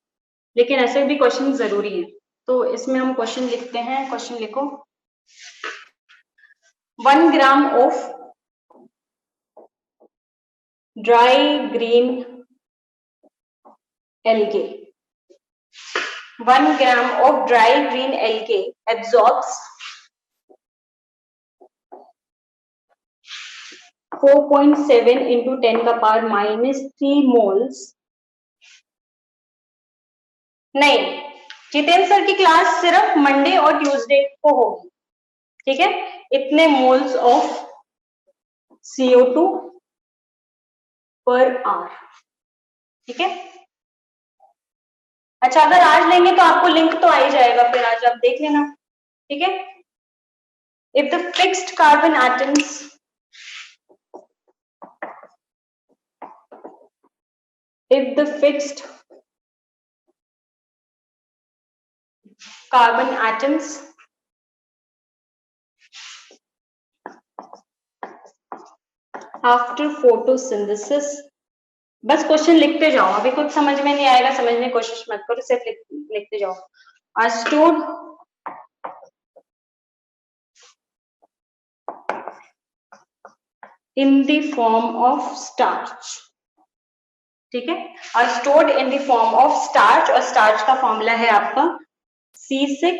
लेकिन ऐसे भी क्वेश्चन जरूरी है। तो इसमें हम क्वेश्चन लिखते हैं, क्वेश्चन लिखो, 1 gram of dry green algae, 1 gram of dry green algae absorbs 4.7 into 10 का पावर -3 मोल्स। नहीं, जितेंद्र सर की क्लास सिर्फ मंडे और ट्यूसडे को होगी, ठीक है। इतने moles of CO2 per hour, ठीक है। अच्छा, अगर आज लेंगे तो आपको लिंक तो आ ही जाएगा, फिर आज आप देख लेना, ठीक है। If the fixed carbon atoms if the fixed carbon atoms after photosynthesis, बस क्वेश्चन लिखते जाओ, अभी कुछ समझ में नहीं आएगा, समझने की कोशिश मत करो, सिर्फ लिखते जाओ। are stored in the form of starch, ठीक है, are stored in the form of starch, और starch का फॉर्मूला है आपका C6,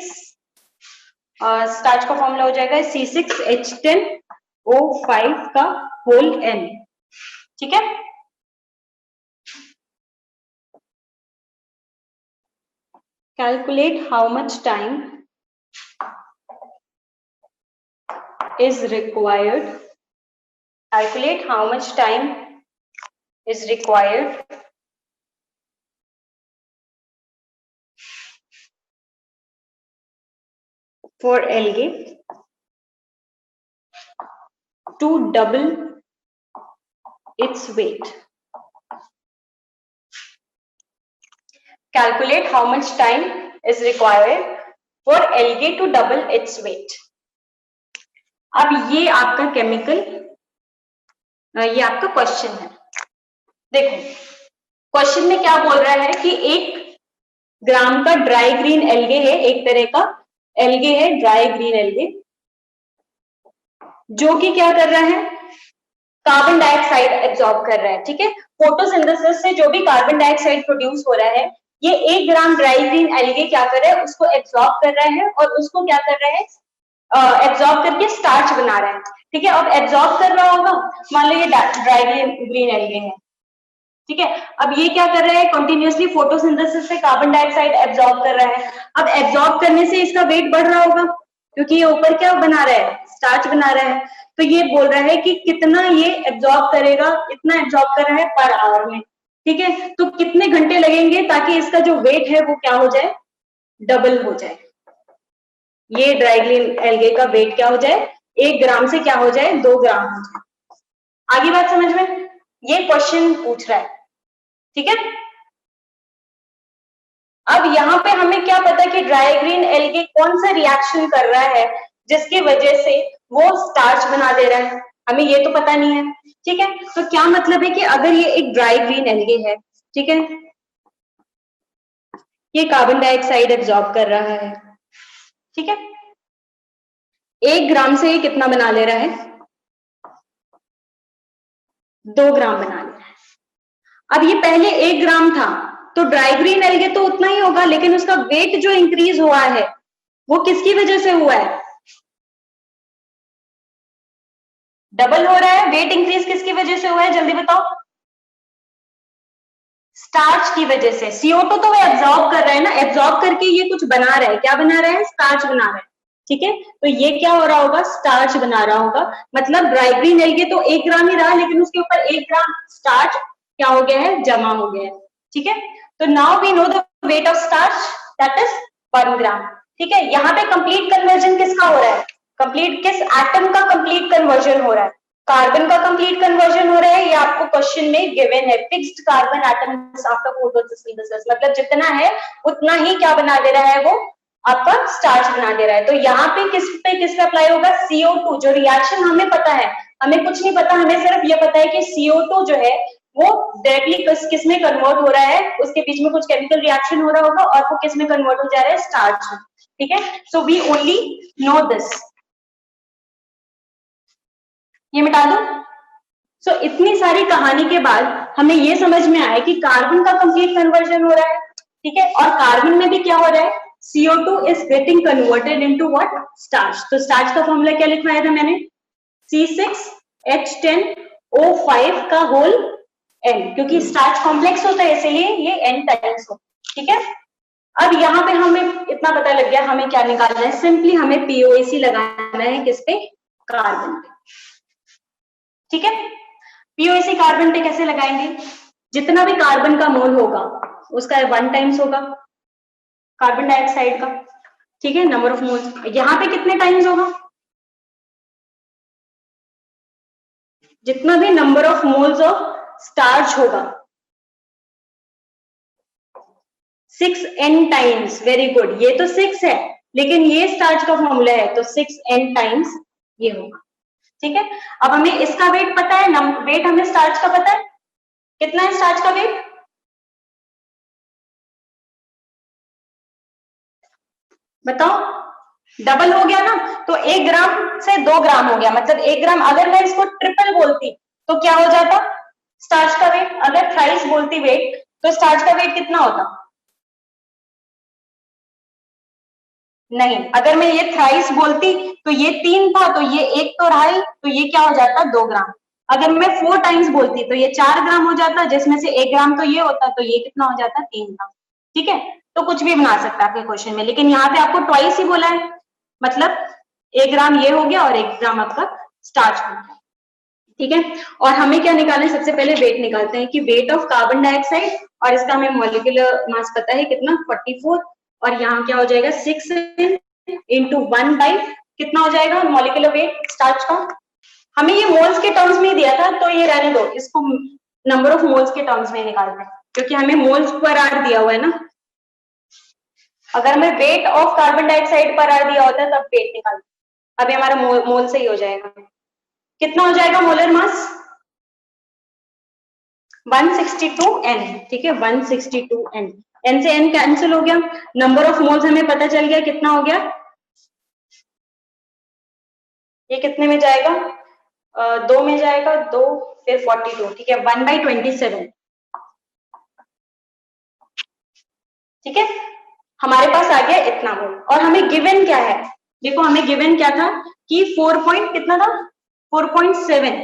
स्टार्च का फॉर्मूला हो जाएगा C6H10O5 का होल N, ठीक है। Calculate how much time is required. Calculate how much time is required for algae to double its weight. Calculate how much time is required for algae to double its weight. अब ये आपका chemical, ये आपका question है। देखो question में क्या बोल रहा है कि 1 ग्राम का ड्राई ग्रीन एल्गे है, एक तरह का एल्गे है, ड्राई ग्रीन एल्गे, जो कि क्या कर रहा है, कार्बन डाइऑक्साइड एब्जॉर्ब कर रहा है, ठीक है। फोटोसिंथेसिस से जो भी कार्बन डाइऑक्साइड प्रोड्यूस हो रहा है, ये 1 ग्राम ड्राई ग्रीन एल्गे क्या कर रहा है, उसको एब्जॉर्ब कर रहा है, और उसको क्या कर रहा है, एब्जॉर्ब करके स्टार्च बना रहा है, ठीक है। अब एब्जॉर्ब कर रहा होगा, मान लो ये ड्राई ग्रीन एल्गे है, ठीक है। अब ये क्या कर रहा है, कंटिन्यूअसली फोटोसिंथेसिस से कार्बन डाइऑक्साइड एब्जॉर्ब कर रहा है। अब एब्जॉर्ब करने से इसका वेट बढ़ रहा होगा, क्योंकि ये ऊपर क्या बना रहा है, स्टार्च बना रहा है। तो ये बोल रहा है कि कितना ये एब्जॉर्ब करेगा, इतना एब्जॉर्ब कर रहा है पर आवर में, ठीक है। तो कितने घंटे लगेंगे ताकि इसका जो वेट है वो क्या हो जाए, डबल हो जाए, ये ड्राई ग्रीन एल्गे का वेट क्या हो जाए, 1 ग्राम से क्या हो जाए, 2 ग्राम हो जाए। आगे बात समझ में, ये क्वेश्चन पूछ रहा है, ठीक है। अब यहाँ पे हमें क्या पता कि ड्राई ग्रीन एल्गे कौन सा रिएक्शन कर रहा है जिसकी वजह से वो स्टार्च बना दे रहा है, हमें ये तो पता नहीं है, ठीक है। तो क्या मतलब है कि अगर ये एक ड्राई ग्रीन एल्गे है, ठीक है, ये कार्बन डाइऑक्साइड एब्जॉर्ब कर रहा है, ठीक है, 1 ग्राम से ये कितना बना ले रहा है, 2 ग्राम बना ले रहा है। अब ये पहले 1 ग्राम था, तो ड्राई ग्रीन एल्गे तो उतना ही होगा, लेकिन उसका वेट जो इंक्रीज हुआ है वो किसकी वजह से हुआ है, डबल हो रहा है। वेट इंक्रीज किसकी वजह से हुआ है, जल्दी बताओ, स्टार्च की वजह से। CO2 तो वो एब्जॉर्ब कर रहा है ना, एब्जॉर्ब करके ये कुछ बना रहा है, क्या बना रहा है, स्टार्च बना रहा है, ठीक है। तो ये क्या हो रहा होगा, स्टार्च बना रहा होगा, मतलब ड्राई ग्रीन एल्गे तो 1 ग्राम ही रहा, लेकिन उसके ऊपर 1 ग्राम स्टार्च क्या हो गया है, जमा हो गया है, ठीक है। तो now we know the weight of starch, that is 1 gram, ठीक है। यहाँ पे कंप्लीट कन्वर्जन किसका हो रहा है, कंप्लीट किस एटम का कंप्लीट कन्वर्जन हो रहा है, कार्बन का कंप्लीट कन्वर्जन हो रहा है, ये आपको क्वेश्चन में गिवन है, fixed carbon atoms after photosynthesis, मतलब जितना है उतना ही क्या बना दे रहा है, वो आपका स्टार्च बना दे रहा है। तो यहाँ पे किस अप्लाई होगा, CO2, जो रिएक्शन हमें पता है, हमें कुछ नहीं पता, हमें सिर्फ ये पता है कि CO2 जो है वो डायरेक्टली किस में कन्वर्ट हो रहा है, उसके बीच में कुछ केमिकल रिएक्शन हो रहा होगा, और वो किस में कन्वर्ट हो जा रहा है, स्टार्च में, ठीक है। So we only know this, ये मिटा दो। सो इतनी सारी कहानी के बाद हमें ये समझ में आया कि कार्बन का कंप्लीट कन्वर्जन हो रहा है, ठीक है, और कार्बन में भी क्या हो रहा है, CO2 is getting converted into what, starch। तो स्टार्च का फॉर्मूला क्या लिखवाया था मैंने, C6H10O5 का होल N, क्योंकि स्टार्च कॉम्प्लेक्स होता है इसीलिए ये N टाइम्स हो, ठीक है। अब यहाँ पे हमें इतना पता लग गया, हमें क्या निकालना है, सिंपली हमें POAC लगाना है, किस पे, कार्बन पे, ठीक है। POAC कार्बन पे कैसे लगाएंगे, जितना भी कार्बन का मोल होगा उसका 1 टाइम्स होगा, कार्बन डाइऑक्साइड का, ठीक है, नंबर ऑफ मोल्स। यहाँ पे कितने टाइम्स होगा, जितना भी number of moles of starch होगा 6n टाइम्स। वेरी गुड, ये तो 6 है लेकिन ये स्टार्च का फॉर्मूला है तो 6n टाइम्स ये होगा, ठीक है। अब हमें इसका वेट पता है, वेट हमें स्टार्च का पता है, कितना है स्टार्च का वेट, बताओ। डबल हो गया ना, तो 1 ग्राम से 2 ग्राम हो गया, मतलब 1 ग्राम। अगर मैं इसको ट्रिपल बोलती तो क्या हो जाता स्टार्च का वेट, अगर थ्राइस बोलती वेट तो स्टार्च का वेट कितना होता, नहीं, अगर मैं ये थ्राइस बोलती तो ये 3 था, तो ये 1 तो रहा ही, तो ये क्या हो जाता 2 ग्राम। अगर मैं 4 टाइम्स बोलती तो ये 4 ग्राम हो जाता, जिसमें से 1 ग्राम तो ये होता, तो ये कितना हो जाता 3 ग्राम, ठीक है। तो कुछ भी बना सकता है आपके क्वेश्चन में, लेकिन यहाँ पे आपको ट्वाइस ही बोला है, मतलब 1 ग्राम ये हो गया और 1 ग्राम आपका स्टार्च हो गया, ठीक है। और हमें क्या निकालना है, सबसे पहले वेट निकालते हैं कि वेट ऑफ कार्बन डाइऑक्साइड, और इसका हमें मॉलिक्यूलर मास पता है कितना 44, और यहाँ क्या हो जाएगा 6 इंटू 1 बाई कितना हो जाएगा मॉलिक्यूलर वेट स्टार्च का। हमें ये मोल्स के टर्म्स में दिया था, तो ये रहने दो, इसको नंबर ऑफ मोल्स के टर्म्स में निकालते हैं, क्योंकि हमें मोल्स पर आर दिया हुआ है ना। अगर हमें वेट ऑफ कार्बन डाइऑक्साइड पर आर दिया होता है तब वेट निकालते, अभी हमारा मोल से ही हो जाएगा। कितना हो जाएगा मोलर मास 162n, ठीक है, 162n, n से n कैंसिल हो गया, नंबर ऑफ मोल्स हमें पता चल गया कितना हो गया, ये कितने में जाएगा, 2 में जाएगा, 2 फिर 42, ठीक है, 1/27, ठीक है। हमारे पास आ गया इतना मोल, और हमें गिवन क्या है, देखो हमें गिवन क्या था कि 4 पॉइंट कितना था 4.7,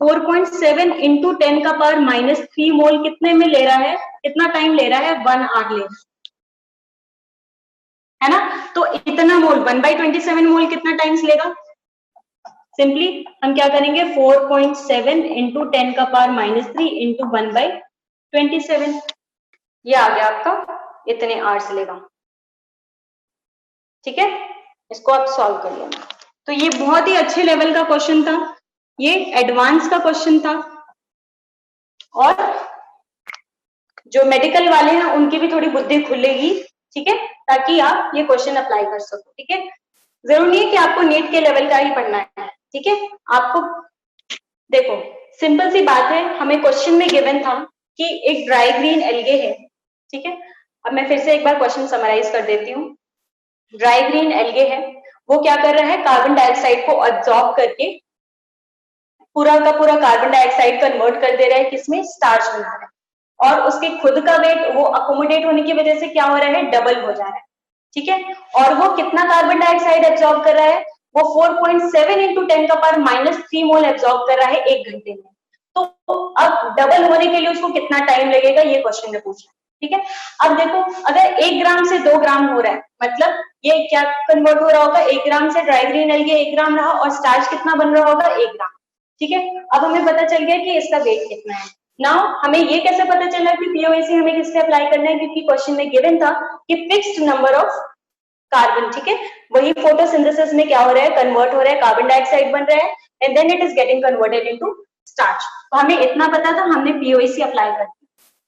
4.7 इंटू 10 का पावर -3 मोल कितने में ले रहा है, कितना टाइम ले रहा है 1 आवर ले रहा है ना। तो इतना मोल 1/27 मोल कितना टाइम्स लेगा, सिंपली हम क्या करेंगे 4.7 इंटू 10 का पावर -3 इंटू 1/27, ये आ गया आपका इतने आवर्स लेगा, ठीक है। इसको आप सॉल्व कर लेना। तो ये बहुत ही अच्छे लेवल का क्वेश्चन था, ये एडवांस का क्वेश्चन था, और जो मेडिकल वाले हैं उनकी भी थोड़ी बुद्धि खुलेगी, ठीक है, ताकि आप ये क्वेश्चन अप्लाई कर सको, ठीक है। जरूर नहीं है कि आपको नीट के लेवल का ही पढ़ना है, ठीक है। आपको देखो सिंपल सी बात है, हमें क्वेश्चन में गिवन था कि एक ड्राई ग्रीन एल्गे है, ठीक है। अब मैं फिर से एक बार क्वेश्चन समराइज कर देती हूँ। ड्राई ग्रीन एल्गे है, वो क्या कर रहा है कार्बन डाइऑक्साइड को अब्सॉर्ब करके पूरा का पूरा कार्बन डाइऑक्साइड कन्वर्ट कर दे रहा है किसमें, स्टार्च बना रहा है, और उसके खुद का वेट वो अकोमोडेट होने की वजह से क्या हो रहा है डबल हो जा रहा है, ठीक है। और वो कितना कार्बन डाइऑक्साइड एब्सॉर्ब कर रहा है, वो 4.7 इंटू 10 का पावर -3 मोल एब्सॉर्ब कर रहा है 1 घंटे में। तो अब डबल होने के लिए उसको कितना टाइम लगेगा, ये क्वेश्चन में पूछ रहा है, ठीक है। अब देखो अगर 1 ग्राम से 2 ग्राम हो रहा है, मतलब ये क्या कन्वर्ट हो रहा होगा, 1 ग्राम से ड्राई ग्रीन एल्गे 1 ग्राम रहा, और स्टार्च कितना बन रहा होगा 1 ग्राम, ठीक है। अब हमें पता चल गया कि इसका वेट कितना है। नाउ हमें ये कैसे पता चला कि पीओएसी हमें किससे अप्लाई करना है, क्योंकि क्वेश्चन में गिवन था कि फिक्स्ड नंबर ऑफ कार्बन, ठीक है। वही फोटोसिंथेसिस में क्या हो रहा है कन्वर्ट हो रहा है, कार्बन डाइऑक्साइड बन रहा है, and then it is getting converted into starch. तो हमें इतना पता था, हमने पीओएसी अप्लाई कर दिया,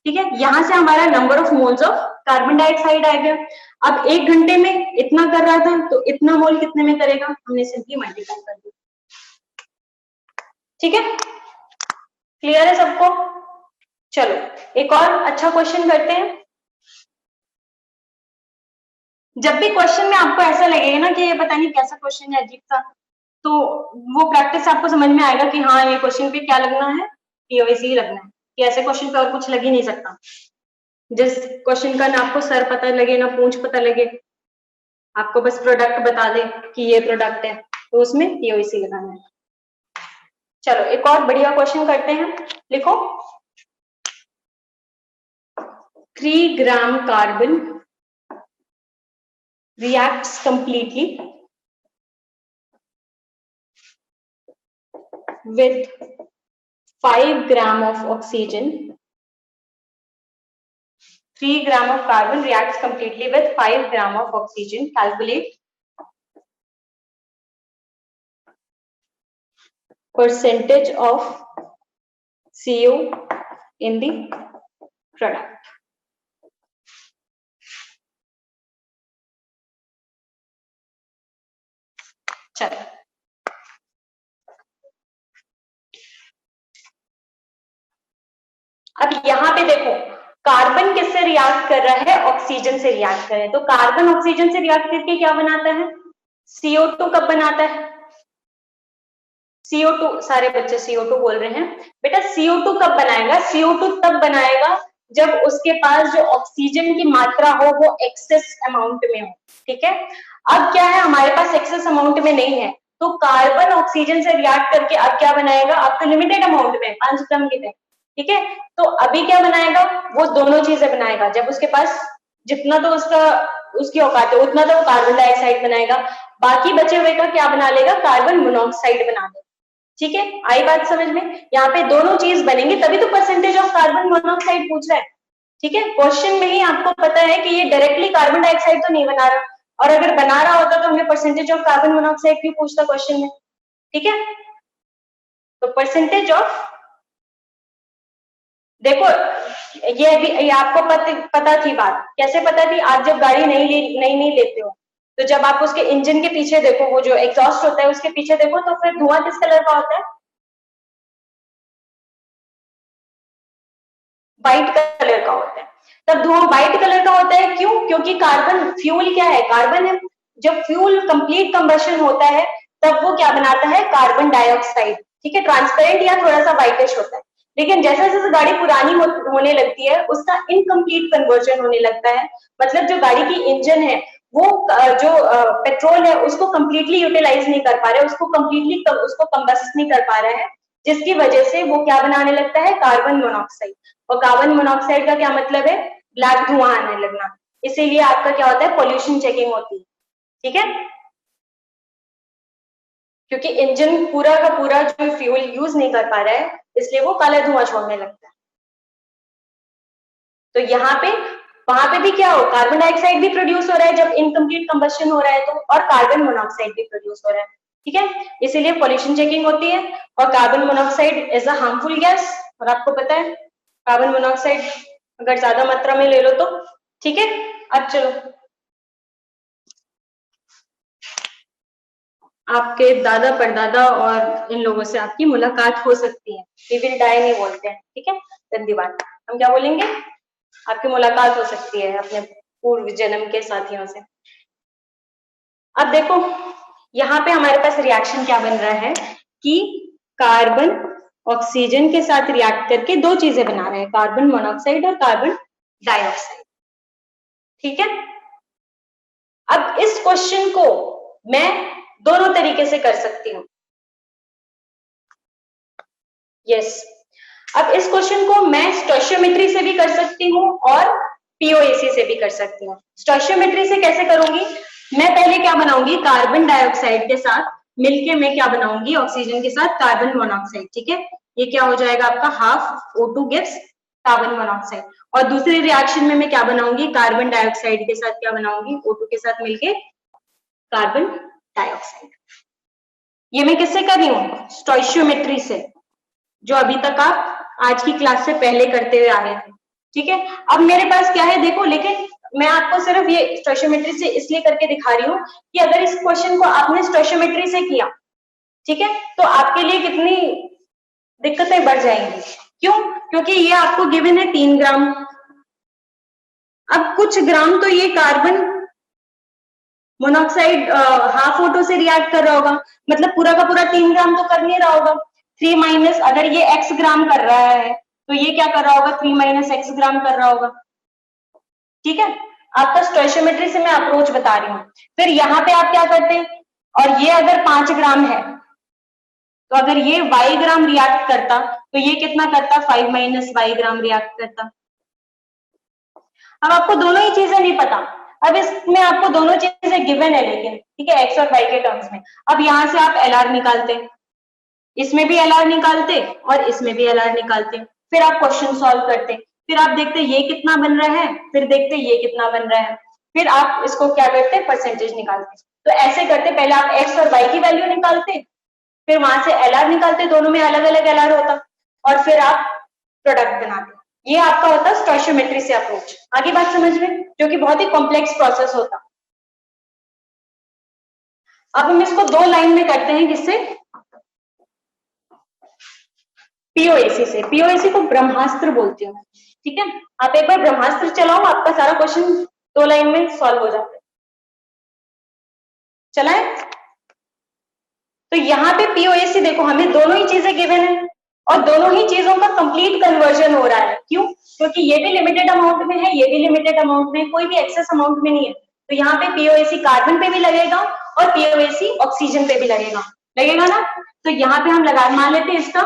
ठीक है। यहां से हमारा number of moles of carbon dioxide आ गया। अब 1 घंटे में इतना कर रहा था, तो इतना मोल कितने में करेगा, हमने सिंपली मल्टीप्लाई कर दिया, ठीक है। क्लियर है सबको। चलो एक और अच्छा क्वेश्चन करते हैं। जब भी क्वेश्चन में आपको ऐसा लगेगा ना कि ये पता नहीं कैसा क्वेश्चन है अजीब सा, तो वो प्रैक्टिस आपको समझ में आएगा कि हाँ ये क्वेश्चन पे क्या लगना है, पीओएसी ही लगना है, कि ऐसे क्वेश्चन पे और कुछ लग ही नहीं सकता। जिस क्वेश्चन का ना आपको सर पता लगे ना पूंछ पता लगे, आपको बस प्रोडक्ट बता दे कि ये प्रोडक्ट है, तो उसमें पीओएसी लगाना है। चलो एक और बढ़िया क्वेश्चन करते हैं, लिखो 3 gram carbon reacts completely with 5 gram of oxygen 3 gram of carbon reacts completely with 5 gram of oxygen. Calculate percentage of CO in the product. चलो, अब यहाँ पे देखो कार्बन किससे रिएक्ट कर रहा है, ऑक्सीजन से रिएक्ट कर रहा है। तो कार्बन ऑक्सीजन से रिएक्ट करके क्या बनाता है, CO2 कब बनाता है, CO2, सारे बच्चे CO2 बोल रहे हैं बेटा। CO2 कब बनाएगा, CO2 तब बनाएगा जब उसके पास जो ऑक्सीजन की मात्रा हो वो एक्सेस अमाउंट में हो, ठीक है। अब क्या है, हमारे पास एक्सेस अमाउंट में नहीं है, तो कार्बन ऑक्सीजन से रिएक्ट करके अब क्या बनाएगा, अब तो लिमिटेड अमाउंट में 5 ग्राम की, ठीक है। तो अभी क्या बनाएगा, वो दोनों चीजें बनाएगा, जब उसके पास जितना तो उसकी औकात है उतना तो वो कार्बन डाइऑक्साइड बनाएगा, बाकी बचे हुए का क्या बना लेगा, कार्बन मोनोऑक्साइड बना लेगा, ठीक है। आई बात समझ में, यहाँ पे दोनों चीज बनेंगे तभी तो परसेंटेज ऑफ कार्बन मोनोऑक्साइड पूछ रहा है, ठीक है। क्वेश्चन में ही आपको पता है कि ये डायरेक्टली कार्बन डाइऑक्साइड तो नहीं बना रहा, और अगर बना रहा होता तो हमें परसेंटेज ऑफ कार्बन मोनोऑक्साइड क्यों पूछता क्वेश्चन में, ठीक है। तो परसेंटेज ऑफ, देखो ये आपको पता थी बात, कैसे पता थी, आप जब गाड़ी नहीं लेते हो तो जब आप उसके इंजन के पीछे देखो, वो जो एग्जॉस्ट होता है उसके पीछे देखो, तो फिर धुआं किस कलर का होता है, व्हाइट कलर का होता है। तब धुआं व्हाइट कलर का होता है, क्यों, क्योंकि कार्बन, फ्यूल क्या है, कार्बन है। जब फ्यूल कंप्लीट कंबशन होता है तब वो क्या बनाता है, कार्बन डाइऑक्साइड, ठीक है। ट्रांसपेरेंट या थोड़ा सा व्हाइटिश होता है, लेकिन जैसे जैसे गाड़ी पुरानी होने लगती है उसका इनकम्प्लीट कन्वर्जन होने लगता है, मतलब जो गाड़ी की इंजन है वो जो पेट्रोल है उसको कंप्लीटली यूटिलाइज नहीं कर पा रहा है, उसको कंबस्ट नहीं कर पा रहा है, जिसकी वजह से वो क्या बनाने लगता है, कार्बन मोनोऑक्साइड। और कार्बन मोनोऑक्साइड का क्या मतलब है, ब्लैक धुआं आने लगना, इसीलिए आपका क्या होता है, पोल्यूशन चेकिंग होती है, ठीक है। क्योंकि इंजन पूरा का पूरा जो फ्यूल यूज नहीं कर पा रहा है, इसलिए वो काला धुआं छोड़ने लगता है। तो यहाँ पे, वहां पे भी क्या हो, कार्बन डाइऑक्साइड भी प्रोड्यूस हो रहा है जब इनकम्प्लीट कंबशन हो रहा है, तो और कार्बन मोनोऑक्साइड भी प्रोड्यूस हो रहा है, ठीक है। इसीलिए पोल्यूशन चेकिंग होती है। और carbon monoxide is a harmful gas, और आपको पता है कार्बन मोनोऑक्साइड अगर ज्यादा मात्रा में ले लो तो, ठीक है। अब चलो, आपके दादा परदादा और इन लोगों से आपकी मुलाकात हो सकती है, वी विल डाई नहीं बोलते हैं, ठीक है, गंदी बात, हम क्या बोलेंगे, आपकी मुलाकात हो सकती है अपने पूर्व जन्म के साथियों से। अब देखो यहाँ पे हमारे पास रिएक्शन क्या बन रहा है कि कार्बन ऑक्सीजन के साथ रिएक्ट करके दो चीजें बना रहे हैं, कार्बन मोनोऑक्साइड और कार्बन डाइऑक्साइड, ठीक है। अब इस क्वेश्चन को मैं दोनों तरीके से कर सकती हूँ, यस। अब इस क्वेश्चन को मैं स्टोइशियोमेट्री से भी कर सकती हूँ और पीओएसी से भी कर सकती हूँ। स्टोइशियोमेट्री से कैसे करूंगी, मैं पहले क्या बनाऊंगी, कार्बन डाइऑक्साइड के साथ मिलके मैं क्या बनाऊंगी, ऑक्सीजन के साथ कार्बन मोनोऑक्साइड, ठीक है। ये क्या हो जाएगा आपका, half O2 gives carbon monoxide. और दूसरे रिएक्शन में मैं क्या बनाऊंगी, कार्बन डाइऑक्साइड के साथ क्या बनाऊंगी, O2 के साथ मिलके कार्बन डाइऑक्साइड। ये मैं किससे कर रही हूँ, स्टोइशियोमेट्री से, जो अभी तक आप आज की क्लास से पहले करते हुए आ रहे थे, ठीक है। अब मेरे पास क्या है देखो, लेकिन मैं आपको सिर्फ ये स्टोइशियोमेट्री से इसलिए करके दिखा रही हूँ कि अगर इस क्वेश्चन को आपने स्टोइशियोमेट्री से किया, ठीक है, तो आपके लिए कितनी दिक्कतें बढ़ जाएंगी, क्यों, क्योंकि ये आपको गिवन है 3 ग्राम। अब कुछ ग्राम तो ये कार्बन मोनोऑक्साइड हाफ O2 से रिएक्ट कर रहा होगा, मतलब पूरा का पूरा 3 ग्राम तो कर नहीं रहा होगा। 3 माइनस, अगर ये x ग्राम कर रहा है तो ये क्या कर रहा होगा, 3 माइनस x ग्राम कर रहा होगा, ठीक है। आपका स्टोइशियोमेट्री से मैं अप्रोच बता रही हूँ। फिर यहाँ पे आप क्या करते हैं, और ये अगर 5 ग्राम है तो अगर ये y ग्राम रिएक्ट करता तो ये कितना करता, 5 माइनस y ग्राम रिएक्ट करता। अब आपको दोनों ही चीजें नहीं पता, अब इसमें आपको दोनों चीजें गिवन है, लेकिन ठीक है, x और y के टर्म्स में। अब यहाँ से आप LR निकालते, इसमें भी LR निकालते और इसमें भी LR निकालते, फिर आप क्वेश्चन सॉल्व करते। फिर आप देखते ये कितना बन रहा है, फिर देखते ये कितना बन रहा है, फिर आप इसको क्या करते परसेंटेज निकालते। तो ऐसे करते, पहले आप x और y की वैल्यू निकालते, फिर वहां से LR निकालते, दोनों में अलग अलग LR होता, और फिर आप प्रोडक्ट बनाते। ये आपका होता स्टोइचियोमेट्री से अप्रोच। आगे बात समझ में, जो कि बहुत ही कॉम्प्लेक्स प्रोसेस होता। अब हम इसको दो लाइन में करते हैं, किससे? पीओएसी से। पीओएसी को ब्रह्मास्त्र बोलते हैं, ठीक है। आप एक बार ब्रह्मास्त्र चलाओ, आपका सारा क्वेश्चन दो लाइन में सॉल्व हो जाता है। चलाए? तो यहाँ पे पीओएसी देखो, हमें दोनों ही चीजें गिवन है और दोनों ही चीजों का कंप्लीट कन्वर्जन हो रहा है। क्यों? क्योंकि ये भी लिमिटेड अमाउंट में है, ये भी लिमिटेड अमाउंट में, कोई भी एक्सेस अमाउंट में नहीं है। तो यहाँ पे पीओएसी कार्बन पे भी लगेगा और पीओएसी ऑक्सीजन पे भी लगेगा, लगेगा ना। तो यहाँ पे हम लगा, मान लेते हैं इसका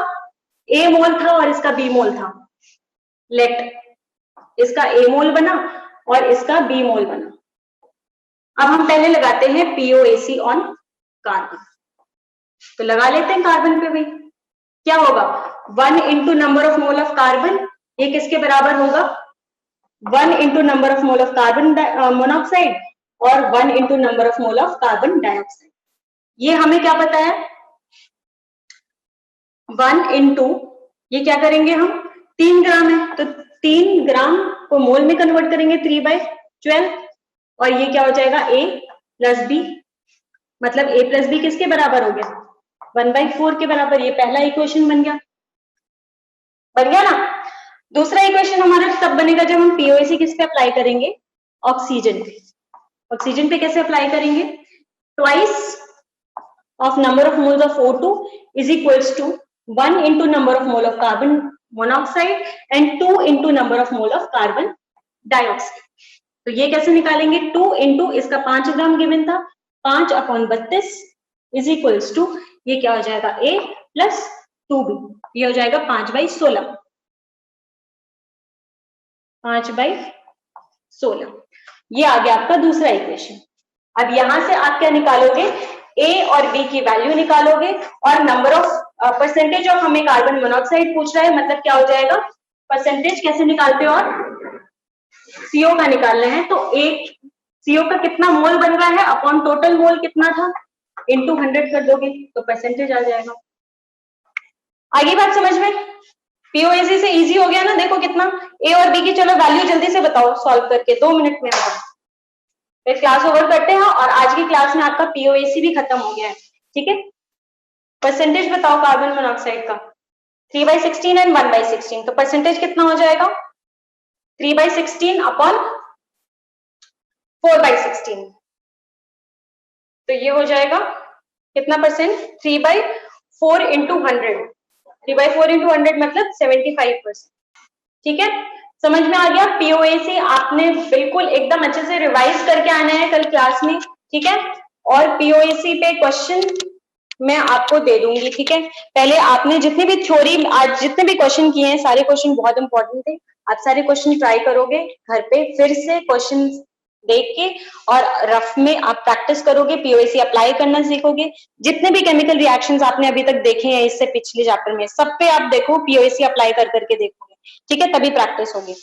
ए मोल था और इसका बी मोल था। लेट इसका ए मोल बना और इसका बी मोल बना। अब हम पहले लगाते हैं पीओएसी ऑन कार्बन। तो लगा लेते हैं कार्बन पे भी। क्या होगा? 1 into number of mole of carbon, ये किसके बराबर होगा? 1 into number of mole of carbon monoxide और 1 into number of mole of carbon dioxide. ये हमें क्या पता है? 1 इंटू, ये क्या करेंगे हम? 3 ग्राम है, तो 3 ग्राम को मोल में कन्वर्ट करेंगे 3/12, और ये क्या हो जाएगा? A प्लस बी, मतलब A प्लस बी किसके बराबर हो गया? 1/4 के बराबर। ये पहला इक्वेशन बन गया, बन गया ना। दूसरा इक्वेशन हमारा तब बनेगा जब हम पीओएसी किस पे अप्लाई करेंगे? ऑक्सीजन पे। ऑक्सीजन पे कैसे अप्लाई करेंगे? Twice of number of moles of O2 is equals to 1 into number of mole of carbon monoxide and 2 into number of mole of carbon dioxide. तो ये कैसे निकालेंगे? 2 इंटू इसका 5 ग्राम गिवन था, 5/32 इज इक्वल्स टू, ये क्या हो जाएगा? A प्लस 2B, ये हो जाएगा 5/16, 5/16। ये आ गया आपका दूसरा इक्वेशन। अब यहां से आप क्या निकालोगे? A और B की वैल्यू निकालोगे और नंबर ऑफ परसेंटेज ऑफ, हमें कार्बन मोनोऑक्साइड पूछ रहा है, मतलब क्या हो जाएगा? परसेंटेज कैसे निकालते हो? और CO का निकालना है, तो एक CO का कितना मोल बन रहा है अपॉन टोटल मोल कितना था, इंटू 100 कर दोगे तो परसेंटेज आ जाएगा। आगे बात समझ में? पीओएसी से इजी हो गया ना। देखो कितना ए और बी की, चलो वैल्यू जल्दी से बताओ सॉल्व करके, 2 मिनट में बताओ। फिर क्लास ओवर करते हैं और आज की क्लास में आपका पीओएसी भी खत्म हो गया है, ठीक है। परसेंटेज बताओ कार्बन मोनोऑक्साइड का, 3/16 एंड 1/16, तो परसेंटेज कितना हो जाएगा? 3/16 अपॉन 4/16, तो ये हो जाएगा कितना परसेंट? 3/4 इंटू 100, 3/4 इंटू 100 मतलब 75%, ठीक है। समझ में आ गया? पीओएसी आपने बिल्कुल एकदम अच्छे से रिवाइज करके आना है कल क्लास में, ठीक है। और पीओएसी पे क्वेश्चन मैं आपको दे दूंगी, ठीक है। पहले आपने जितने भी थ्योरी, आज जितने भी क्वेश्चन किए हैं, सारे क्वेश्चन बहुत इंपॉर्टेंट थे। आप सारे क्वेश्चन ट्राई करोगे घर पे, फिर से क्वेश्चन देख के और रफ में आप प्रैक्टिस करोगे, पीओएसी अप्लाई करना सीखोगे। जितने भी केमिकल रिएक्शंस आपने अभी तक देखे हैं इससे पिछले चैप्टर में, सब पे आप देखो, पीओएसी अप्लाई कर करके देखोगे, ठीक है, तभी प्रैक्टिस होगी।